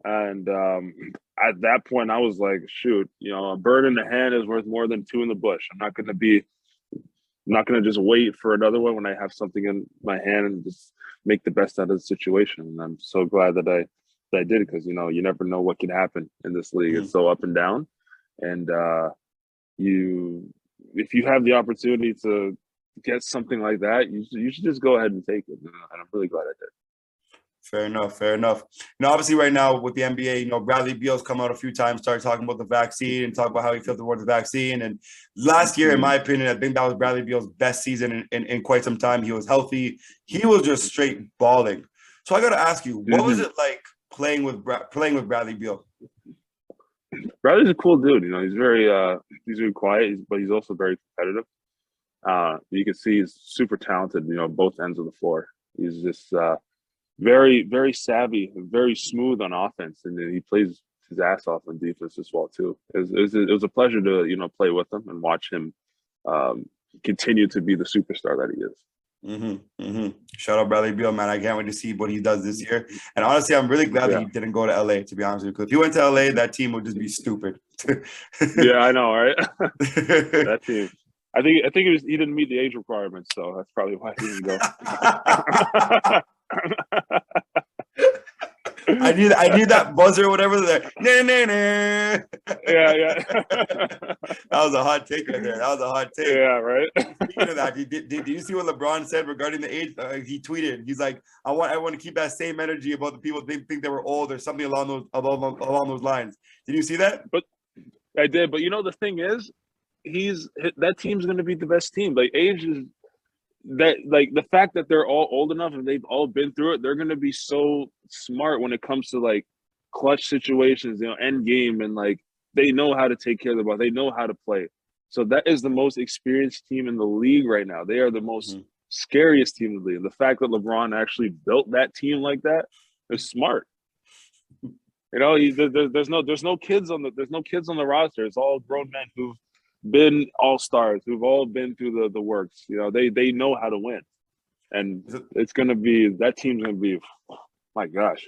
And at that point, I was like, shoot, a bird in the hand is worth more than two in the bush. I'm not going to just wait for another one when I have something in my hand and just make the best out of the situation. And I'm so glad that I did it, because, you never know what can happen in this league. It's so up and down. And if you have the opportunity to get something like that, you should just go ahead and take it. And I'm really glad I did. Fair enough. Fair enough. Obviously right now with the NBA, Bradley Beal's come out a few times, started talking about the vaccine and talk about how he feels towards the vaccine. And last year, in my opinion, I think that was Bradley Beal's best season in quite some time. He was healthy. He was just straight balling. So I got to ask you, what was it like playing with Bradley Beal? Bradley's a cool dude. He's very quiet, but he's also very competitive. You can see he's super talented, both ends of the floor. He's just very, very savvy, very smooth on offense, and then he plays his ass off on defense as well too. It was a pleasure to play with him and watch him continue to be the superstar that he is. Shout out Bradley Beal, man. I can't wait to see what he does this year. And honestly, I'm really glad that he didn't go to LA, to be honest with you, because if he went to LA, that team would just be stupid. Yeah, I know, right? That team. I think he didn't meet the age requirements, so that's probably why he didn't go. I need that buzzer or whatever. Nah, nah, nah. Yeah. That was a hot take right there. That was a hot take. Yeah, right. Speaking of that, did you see what LeBron said regarding the age? He tweeted, he's like, I want to keep that same energy about the people think they were old or something along those lines. Did you see that? But I did. But the thing is, that team's going to be the best team. Like, age is that, like, the fact that they're all old enough and they've all been through it, they're going to be so smart when it comes to like clutch situations, end game, and like they know how to take care of the ball. They know how to play. So that is the most experienced team in the league right now. They are the most scariest team in the league. And the fact that LeBron actually built that team like that is smart. There's no kids on the roster. It's all grown men who've been all-stars, who've all been through the works. They know how to win. And that team's gonna be, oh my gosh.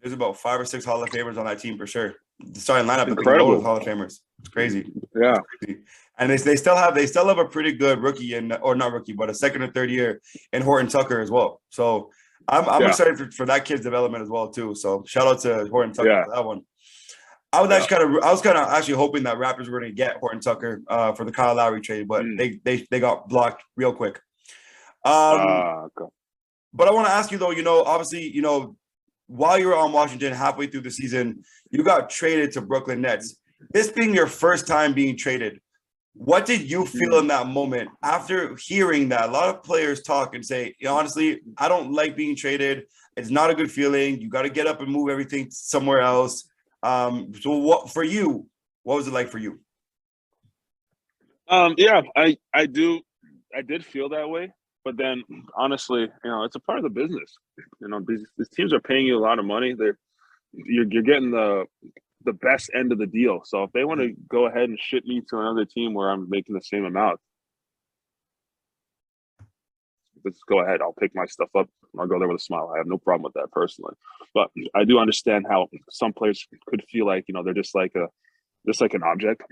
There's about 5 or 6 Hall of Famers on that team for sure. The starting lineup, incredible. Hall of Famers. It's crazy. Yeah. It's crazy. And they still have a pretty good rookie or not rookie, but a second or third year in Horton Tucker as well. So I'm excited for that kid's development as well too. So shout out to Horton Tucker for that one. I was kind of actually hoping that Raptors were going to get Horton Tucker for the Kyle Lowry trade, but they got blocked real quick. But I want to ask you though, obviously, while you were on Washington halfway through the season, you got traded to Brooklyn Nets. This being your first time being traded, what did you feel in that moment after hearing that? A lot of players talk and say, honestly, I don't like being traded. It's not a good feeling. You got to get up and move everything somewhere else. So what was it like for you? Yeah, I did feel that way, but then honestly, it's a part of the business. These teams are paying you a lot of money. You're getting the best end of the deal. So if they want to go ahead and ship me to another team where I'm making the same amount, let's go ahead. I'll pick my stuff up. I'll go there with a smile. I have no problem with that personally. But I do understand how some players could feel like, they're just like an object,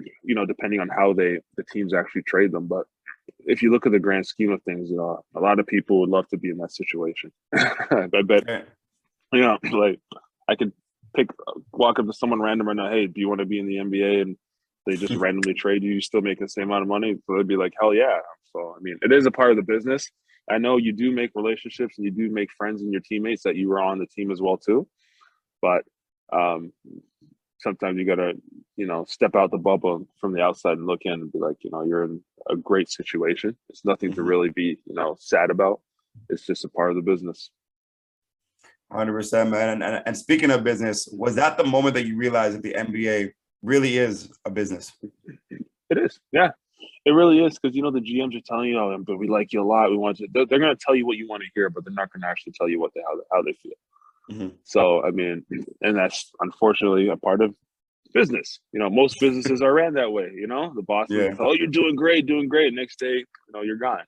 depending on how the teams actually trade them. But if you look at the grand scheme of things, a lot of people would love to be in that situation. I bet, like I could walk up to someone random right now, hey, do you want to be in the NBA? And they just randomly trade you, you still make the same amount of money. So they'd be like, hell yeah. So, I mean, it is a part of the business. I know you do make relationships and you do make friends and your teammates that you were on the team as well too. But sometimes you gotta, step out the bubble from the outside and look in and be like, you're in a great situation. It's nothing to really be, sad about. It's just a part of the business. 100%, man. And speaking of business, was that the moment that you realized that the NBA really is a business? It is, yeah. It really is, because the GMs are telling you, but we like you a lot. We want you. They're going to tell you what you want to hear, but they're not going to actually tell you how they feel. Mm-hmm. So I mean, and that's unfortunately a part of business. Most businesses are ran that way. The boss will tell, "Oh, you're doing great, doing great." Next day, you're gone.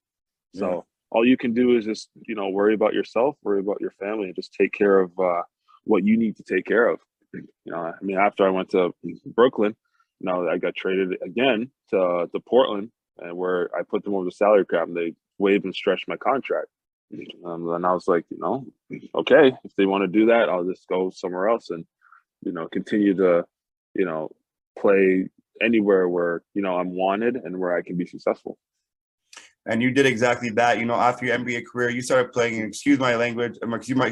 So all you can do is just worry about yourself, worry about your family, and just take care of what you need to take care of. I mean, after I went to Brooklyn, I got traded again to Portland, and where I put them over the salary cap, and they waived and stretched my contract. And I was like, okay, if they want to do that, I'll just go somewhere else and, continue to, play anywhere where, I'm wanted and where I can be successful. And you did exactly that. After your NBA career, you started playing, excuse my language, excuse my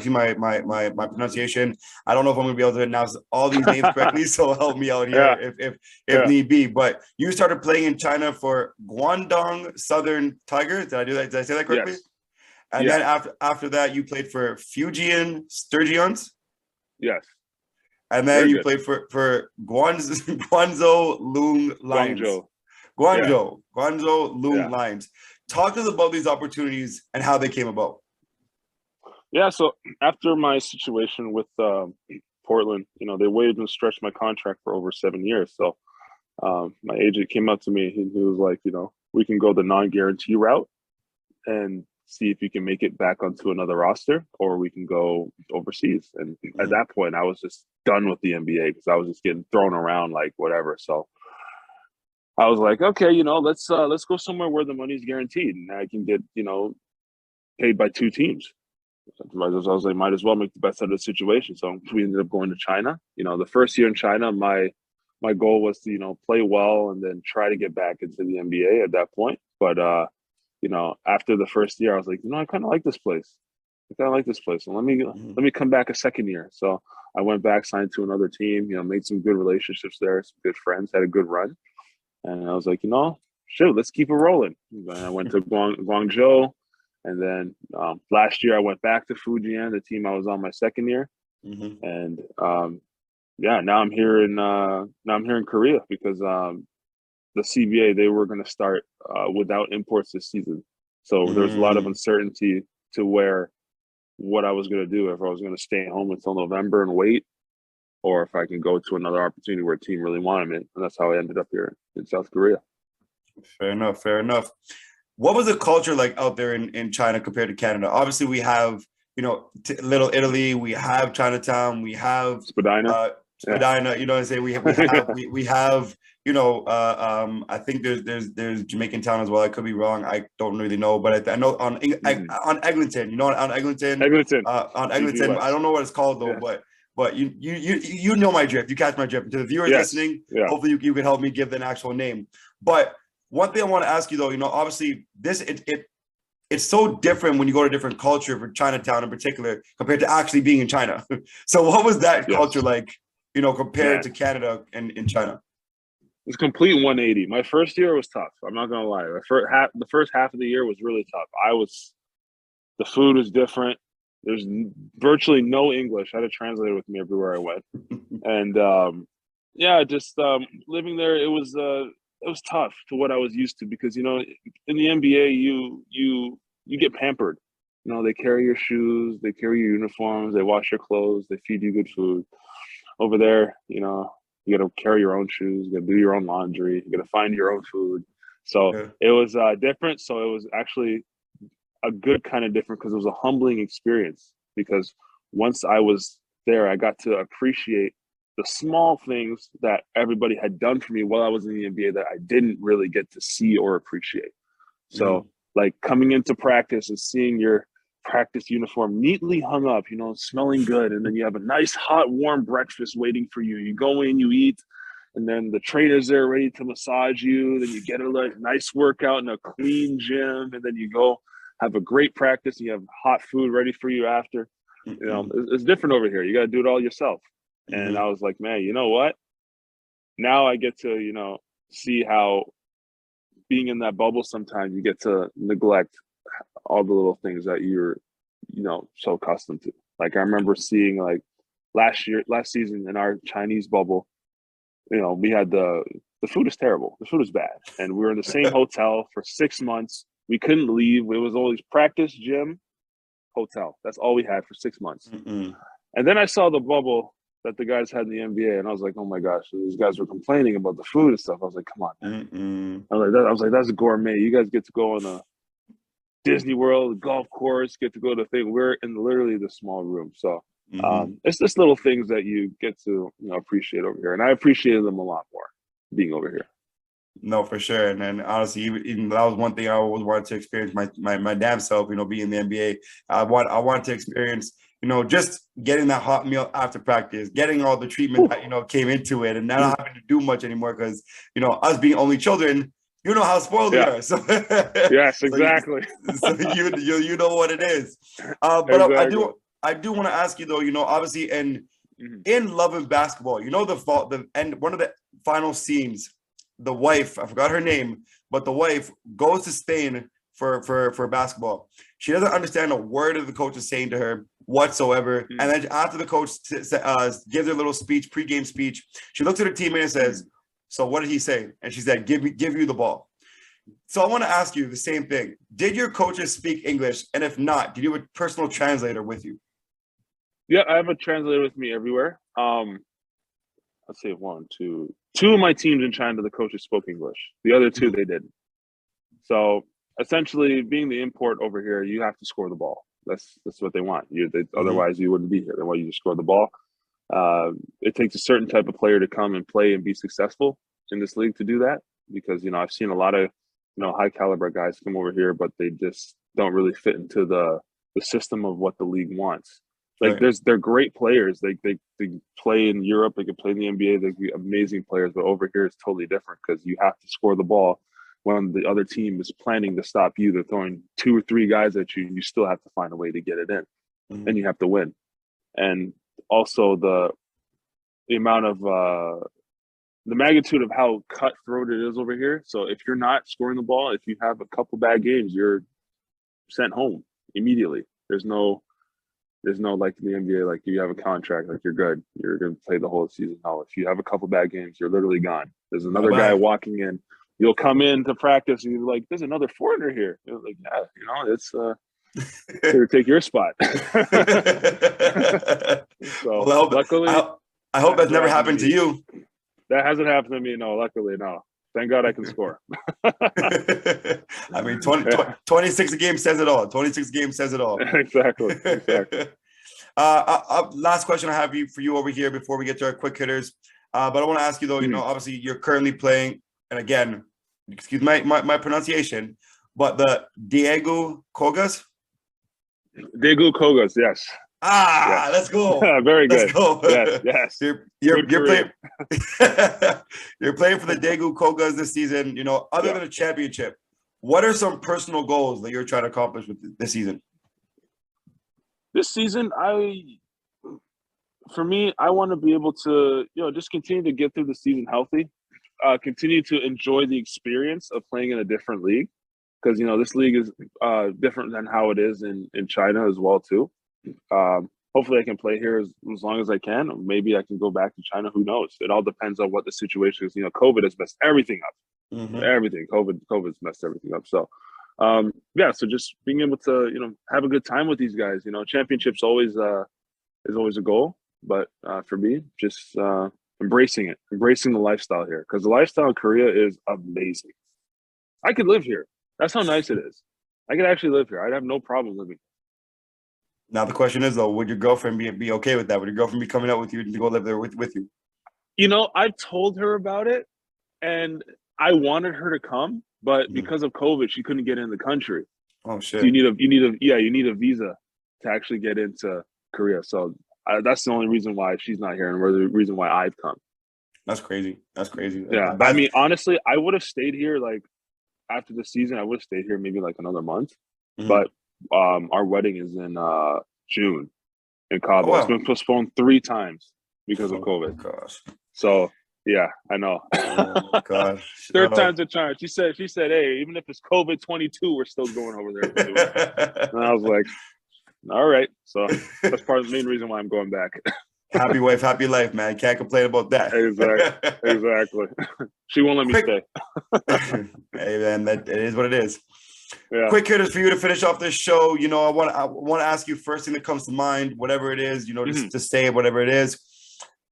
pronunciation. I don't know if I'm going to be able to announce all these names correctly, so help me out here if need be. But you started playing in China for Guangdong Southern Tigers. Did I say that correctly? Yes. And then after that, you played for Fujian Sturgeons. Yes. And then you played for Guangzhou Loong Lions. Guangzhou Loong Lions. Talk to us about these opportunities and how they came about. Yeah, so after my situation with Portland, they waived and stretched my contract for over 7 years. So my agent came up to me. He was like, we can go the non-guarantee route and see if you can make it back onto another roster, or we can go overseas. And at that point, I was just done with the NBA because I was just getting thrown around like whatever. So I was like, okay, let's go somewhere where the money's guaranteed and I can get, paid by two teams. I was like, might as well make the best out of the situation. So we ended up going to China. The first year in China, my goal was to, play well and then try to get back into the NBA at that point. But after the first year, I was like, I kind of like this place. And let me come back a second year. So I went back, signed to another team, made some good relationships there, some good friends, had a good run. And I was like, let's keep it rolling. And I went to Guangzhou. And then last year I went back to Fujian, the team I was on my second year. Mm-hmm. And now I'm here in Korea because the CBA, they were going to start without imports this season. So there was a lot of uncertainty to what I was going to do, if I was going to stay home until November and wait, or if I can go to another opportunity where a team really wanted me. And that's how I ended up here in South Korea. Fair enough. What was the culture like out there in China compared to Canada? Obviously, we have, Little Italy, we have Chinatown, we have Spadina. You know what I'm saying? We have I think there's Jamaican Town as well. I could be wrong. I don't really know, but I know on Eglinton, on Eglinton. On Eglinton. I don't know what it's called though, but you know my drift. You catch my drift. To the viewers listening, hopefully you can help me give an actual name. But one thing I want to ask you though, obviously it's so different when you go to a different culture, for Chinatown in particular, compared to actually being in China. So what was that culture like? Compared to Canada and in China? It's complete 180. My first year was tough. I'm not gonna lie. The first half of the year was really tough. The food was different. There's virtually no English. I had a translator with me everywhere I went, and living there, it was tough to what I was used to, because in the NBA you get pampered. They carry your shoes, they carry your uniforms, they wash your clothes, they feed you good food. Over there, you got to carry your own shoes, you got to do your own laundry, you got to find your own food. So it was different. So it was actually a good kind of different, because it was a humbling experience. Because once I was there, I got to appreciate the small things that everybody had done for me while I was in the NBA that I didn't really get to see or appreciate. So like coming into practice and seeing your practice uniform neatly hung up, smelling good. And then you have a nice, hot, warm breakfast waiting for you. You go in, you eat, and then the trainer's there ready to massage you. Then you get a nice workout in a clean gym. And then you go have a great practice. And you have hot food ready for you after. It's different over here. You got to do it all yourself. And I was like, man, you know what? now I get to, see how being in that bubble, sometimes you get to neglect all the little things that you're, so accustomed to. Like I remember seeing like last season in our Chinese bubble, we had the food is terrible. The food is bad. And we were in the same hotel for 6 months. We couldn't leave. It was always practice, gym, hotel. That's all we had for 6 months. Mm-mm. And then I saw the bubble that the guys had in the NBA, and I was like, oh my gosh, these guys were complaining about the food and stuff. I was like, come on, man. I was like, that's gourmet. You guys get to go on a Disney World, golf course, get to go to the thing. We're in literally the small room. So it's just little things that you get to appreciate over here. And I appreciated them a lot more being over here. No, for sure. And then honestly, even that was one thing I always wanted to experience my damn self, being in the NBA. I wanted to experience, just getting that hot meal after practice, getting all the treatment that, came into it, and not having to do much anymore because, us being only children, you know how spoiled we are. So yes, exactly. so you know what it is. But exactly. I do want to ask you though, obviously in Love and Basketball, the end, one of the final scenes, the wife, I forgot her name, but the wife goes to Spain for basketball. She doesn't understand a word of the coach is saying to her whatsoever. And then after the coach gives her a little speech, pregame speech, she looks at her teammate and says, so what did he say? And she said, give you the ball. So I want to ask you the same thing. Did your coaches speak English? And if not, did you have a personal translator with you? Yeah, I have a translator with me everywhere. Let's say two of my teams in China, the coaches spoke English. The other two, they didn't. So essentially, being the import over here, you have to score the ball. That's what they want. Otherwise, you wouldn't be here. They want you to score the ball. It takes a certain type of player to come and play and be successful in this league to do that. Because I've seen a lot of high caliber guys come over here, but they just don't really fit into the system of what the league wants. Like they're great players. They play in Europe. They can play in the NBA. They're amazing players. But over here, it's totally different because you have to score the ball when the other team is planning to stop you. They're throwing 2 or 3 guys at you. You still have to find a way to get it in, and you have to win. And also the amount of the magnitude of how cutthroat it is over here. So if you're not scoring the ball, if you have a couple bad games, you're sent home immediately. There's no like in the NBA, like you have a contract, like you're good. You're going to play the whole season. No, if you have a couple bad games, you're literally gone. There's another guy walking in. You'll come in to practice and you're like, there's another foreigner here. You're like, yeah, it's here to take your spot. So well, luckily, I hope that's never happened to you. That hasn't happened to me. No, luckily, no. Thank God I can score. I mean, 26 a game says it all. 26 games says it all. Exactly. Last question I have for you over here before we get to our quick hitters. But I want to ask you, though, obviously you're currently playing, and again, excuse my pronunciation, but the Diego Cogas? Diego Cogas, yes. Yes. Let's go. Very good. Let's go. Yes. You're playing. You're playing for the Daegu Kogas this season. Other than a championship, what are some personal goals that you're trying to accomplish with this season? This season, for me, I want to be able to, just continue to get through the season healthy, continue to enjoy the experience of playing in a different league, because this league is different than how it is in China as well too. Hopefully I can play here as long as I can. Maybe I can go back to China. Who knows? It all depends on what the situation is. COVID has messed everything up. Everything. COVID's messed everything up. So, so just being able to, have a good time with these guys. Championships always is always a goal. But for me, just embracing the lifestyle here. Because the lifestyle in Korea is amazing. I could live here. That's how nice it is. I could actually live here. I'd have no problem living. Now the question is though, would your girlfriend be okay with that? Would your girlfriend be coming out with you to go live there with you? I've told her about it, and I wanted her to come, but because of COVID, she couldn't get in the country. Oh shit! So you need a visa to actually get into Korea. So that's the only reason why she's not here, and the reason why I've come. That's crazy. Yeah, I mean, honestly, I would have stayed here like after the season. I would have stayed here maybe like another month, but. Our wedding is in June in Cabo. It's been postponed 3 times because of COVID. Gosh. So Yeah, I know. Oh, God. Third time's a charm. She said, hey, even if it's COVID-22, we're still going over there to do it. And I was like, all right. So that's part of the main reason why I'm going back. Happy wife, happy life, man. Can't complain about that. Exactly. She won't let me stay. Hey, man, it is what it is. Yeah. Quick hitters for you to finish off this show. You know, I want to ask you first thing that comes to mind, whatever it is, you know, just to say whatever it is.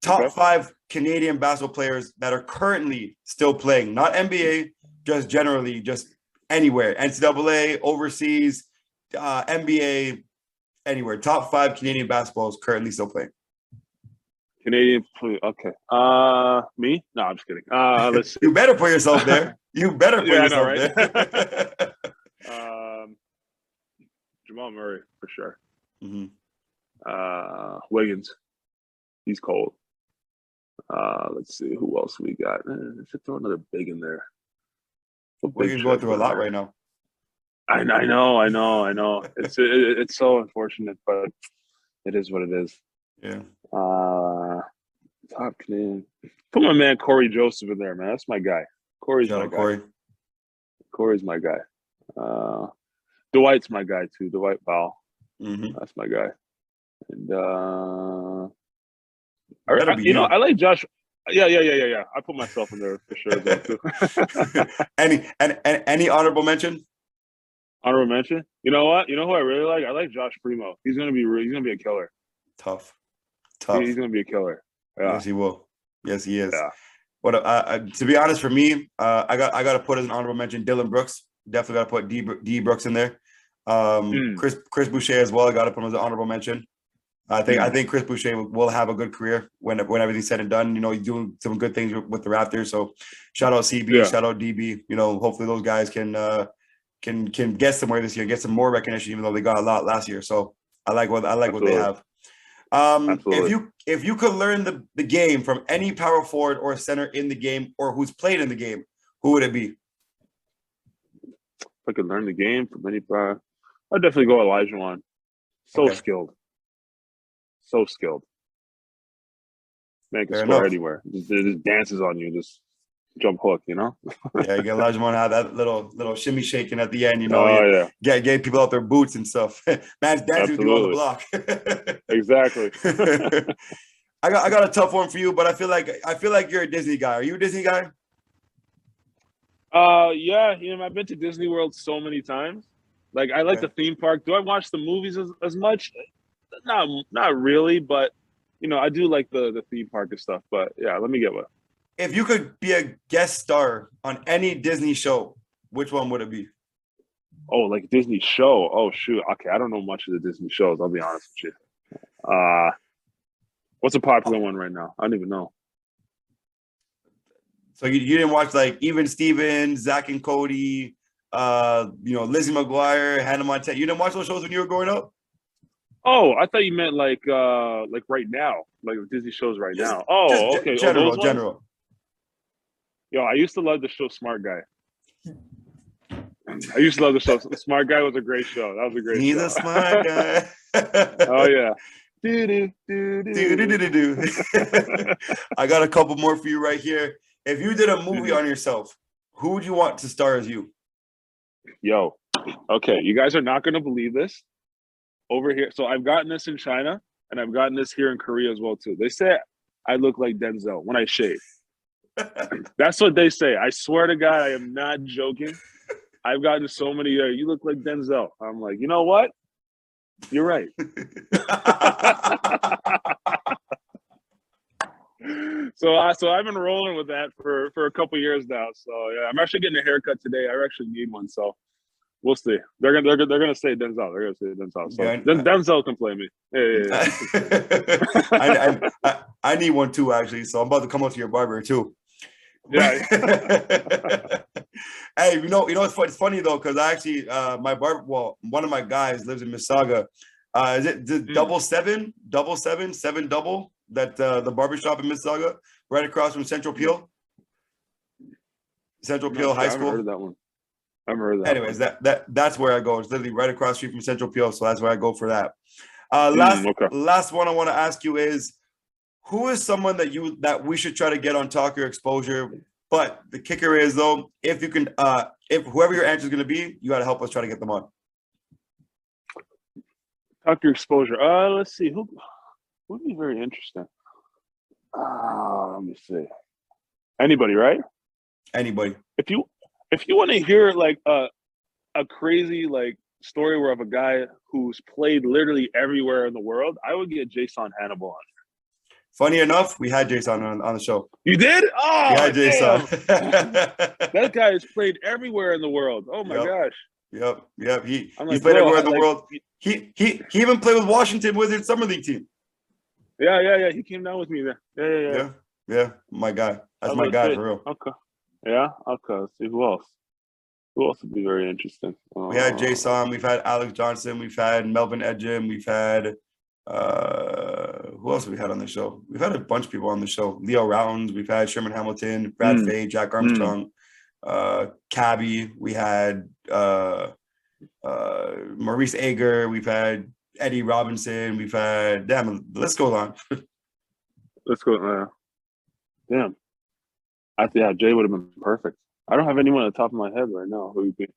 Top 5 Canadian basketball players that are currently still playing, not NBA, just generally, just anywhere, NCAA, overseas, NBA, anywhere. Top 5 Canadian basketballs currently still playing. Canadian, okay. Me? No, I'm just kidding. Let's see. You better put yourself there. You better put yourself there. Jamal Murray for sure. Mm-hmm. Wiggins, he's cold. Let's see who else we got. I should throw another big in there. Wiggins going through a lot right now. I know. It's so unfortunate, but it is what it is. Yeah. Top Canadian. Put my man Corey Joseph in there, man. That's my guy. Corey's my guy. Corey's my guy. Dwight's my guy too. Dwight Powell. Mm-hmm. That's my guy. And I like Josh. Yeah. I put myself in there for sure as well too. any honorable mention? Honorable mention? You know what? You know who I really like? I like Josh Primo. He's gonna be a killer. Tough. He's gonna be a killer. Yeah. Yes, he will. Yes, he is. Yeah. But to be honest, for me, I got to put as an honorable mention Dylan Brooks. Definitely got to put D Brooks in there. Chris Boucher as well. I got to put him as an honorable mention. I think Chris Boucher will have a good career when everything's said and done. You know, he's doing some good things with the Raptors. So shout out CB, shout out DB. You know, hopefully those guys can get somewhere this year, get some more recognition, even though they got a lot last year. So I like what they have. If you could learn the game from any power forward or center in the game or who's played in the game, who would it be? If I could learn the game from any power, I'd definitely go Olajuwon. Skilled. So skilled. Man can score anywhere. Just dances on you, just jump hook, you know? Yeah, you get Olajuwon have that little shimmy shaking at the end, you know. Get people out their boots and stuff. Man's dancing on the block. Exactly. I got a tough one for you, but I feel like you're a Disney guy. Are you a Disney guy? Yeah, you know, I've been to Disney World so many times. Like, I like the theme park. Do I watch the movies as much? Not really, but you know, I do like the theme park and stuff. But yeah, let me get one. If you could be a guest star on any Disney show, which one would it be? Oh, like Disney show? Oh shoot. Okay, I don't know much of the Disney shows. I'll be honest with you. What's a popular one right now? I don't even know. So you didn't watch like Even Stevens, Zach and Cody, Lizzie McGuire, Hannah Montana. You didn't watch those shows when you were growing up? Oh, I thought you meant like right now, like Disney shows right now. Oh, okay. General. Yo, I used to love the show Smart Guy. I used to love the show. Smart Guy was a great show. That was a great show. He's a smart guy. Oh, yeah. I got a couple more for you right here. If you did a movie on yourself, who would you want to star as you? Yo, okay. You guys are not going to believe this. Over here. So I've gotten this in China, and I've gotten this here in Korea as well, too. They say I look like Denzel when I shave. That's what they say. I swear to God, I am not joking. I've gotten so many, you look like Denzel. I'm like, you know what? You're right. So I've been rolling with that for a couple years now. So yeah, I'm actually getting a haircut today. I actually need one. So we'll see. They're gonna say Denzel. They're gonna say Denzel. So Denzel can play me. Yeah. I need one too, actually. So I'm about to come up to your barber too. Yeah. Hey, you know, it's funny though, because I actually one of my guys lives in Mississauga. Is it the 777 double that the barbershop in Mississauga, right across from Central Peel High School? I haven't heard of that one. Anyways, that's where I go. It's literally right across the street from Central Peel, so that's where I go for that. Last one I want to ask you is, who is someone that we should try to get on Talk Your Exposure? But the kicker is though, if you can, if whoever your answer is going to be, you got to help us try to get them on. Talk Your Exposure. Let's see who would be very interesting. Let me see. Anybody, right? Anybody. If you want to hear like a crazy like story where of a guy who's played literally everywhere in the world, I would get Jason Hannibal on. Funny enough, we had Jason on the show. You did? Oh, we had Jason. That guy has played everywhere in the world. Oh my gosh. Yep. He like, played everywhere in the world. He even played with Washington Wizards Summer League team. Yeah. He came down with me there. Yeah. My guy. That's my guy for real. Okay. Yeah. Okay. Let's see who else. Who else would be very interesting? We had Jason. We've had Alex Johnson. We've had Melvin Edgem. We've had who else have we had on the show? We've had a bunch of people on the show. Leo Routins. We've had Sherman Hamilton, Brad Fay, Jack Armstrong, Cabby. We had Maurice Ager. We've had Eddie Robinson. We've had the list goes on. Let's go. Damn. Jay would have been perfect. I don't have anyone at the top of my head right now who would be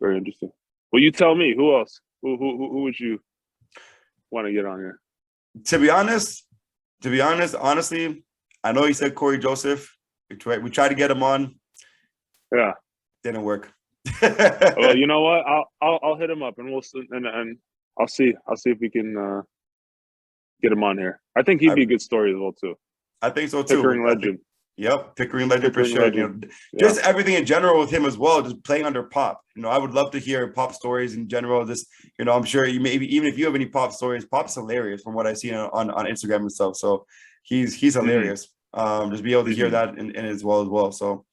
very interesting. Well, you tell me who else? Who would you want to get on here? To be honest, honestly, I know you said Corey Joseph. We tried to get him on. Yeah, didn't work. Well, you know what? I'll hit him up and I'll see if we can get him on here. I think he'd be a good story as well too. I think so too. Pickering legend. Yep, Pickering legend for sure. Just everything in general with him as well, just playing under Pop. I would love to hear Pop stories in general. Just, I'm sure you maybe even if you have any Pop stories, Pop's hilarious from what I see on Instagram and stuff. So he's hilarious. Just be able to hear that in as well. So,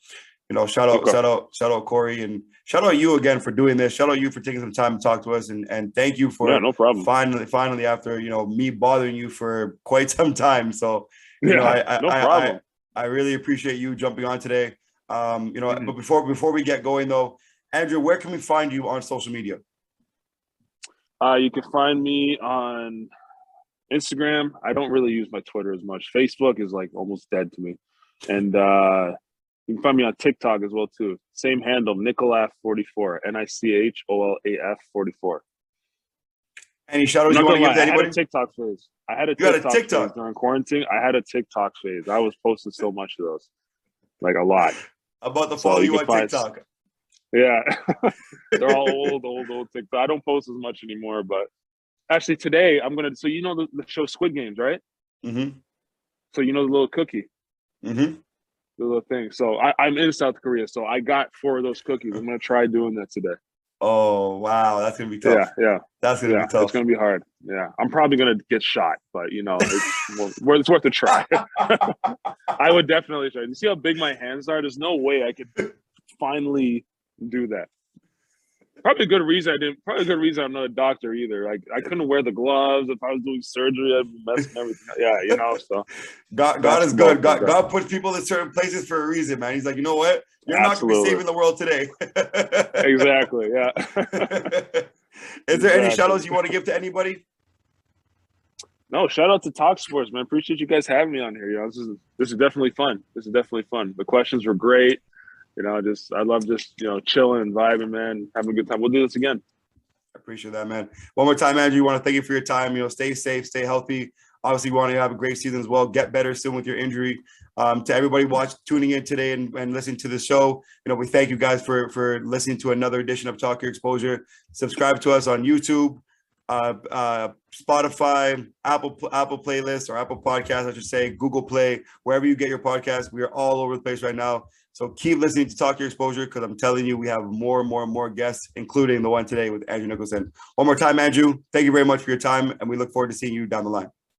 shout out Corey, and shout out you again for doing this. Shout out you for taking some time to talk to us, and thank you for no problem. Finally after me bothering you for quite some time. So no problem. I really appreciate you jumping on today. But before we get going though, Andrew, where can we find you on social media? You can find me on Instagram. I don't really use my Twitter as much. Facebook is like almost dead to me. And you can find me on TikTok as well too. Same handle, Nicolaf44, NICHOLAF 44. Any shout outs you want to give to anybody? I had a TikTok phase. I had a TikTok phase during quarantine. I had a TikTok phase. I was posting so much of those, like a lot. I'm about to follow you on TikTok. Yeah, they're all old TikTok. I don't post as much anymore, but actually today I'm gonna. So the show Squid Games, right? Mm-hmm. So the little cookie. Mm-hmm. The little thing. So I'm in South Korea, so I got 4 of those cookies. I'm gonna try doing that today. Oh wow, that's gonna be tough. Yeah. That's gonna be tough. It's gonna be hard. Yeah, I'm probably gonna get shot, but it's worth a try. I would definitely try. You see how big my hands are? There's no way I could finally do that. Probably a good reason I'm not a doctor either. I couldn't wear the gloves. If I was doing surgery, I'd be messing everything up. Yeah, so. God is good. God puts people in certain places for a reason, man. He's like, you know what? You're not going to be saving the world today. Exactly, yeah. Is there any shout outs you want to give to anybody? No, shout out to Talk Sports, man. Appreciate you guys having me on here. This is definitely fun. The questions were great. I love just chilling and vibing, man, having a good time. We'll do this again. I appreciate that, man. One more time, Andrew, you want to thank you for your time. Stay safe, stay healthy. Obviously, you want to have a great season as well. Get better soon with your injury. To everybody tuning in today and listening to the show, we thank you guys for listening to another edition of Talk Your Exposure. Subscribe to us on YouTube, Spotify, Apple Playlists or Apple Podcasts, I should say, Google Play, wherever you get your podcasts. We are all over the place right now. So keep listening to Talk Your Exposure, because I'm telling you, we have more and more guests, including the one today with Andrew Nicholson. One more time, Andrew, thank you very much for your time, and we look forward to seeing you down the line.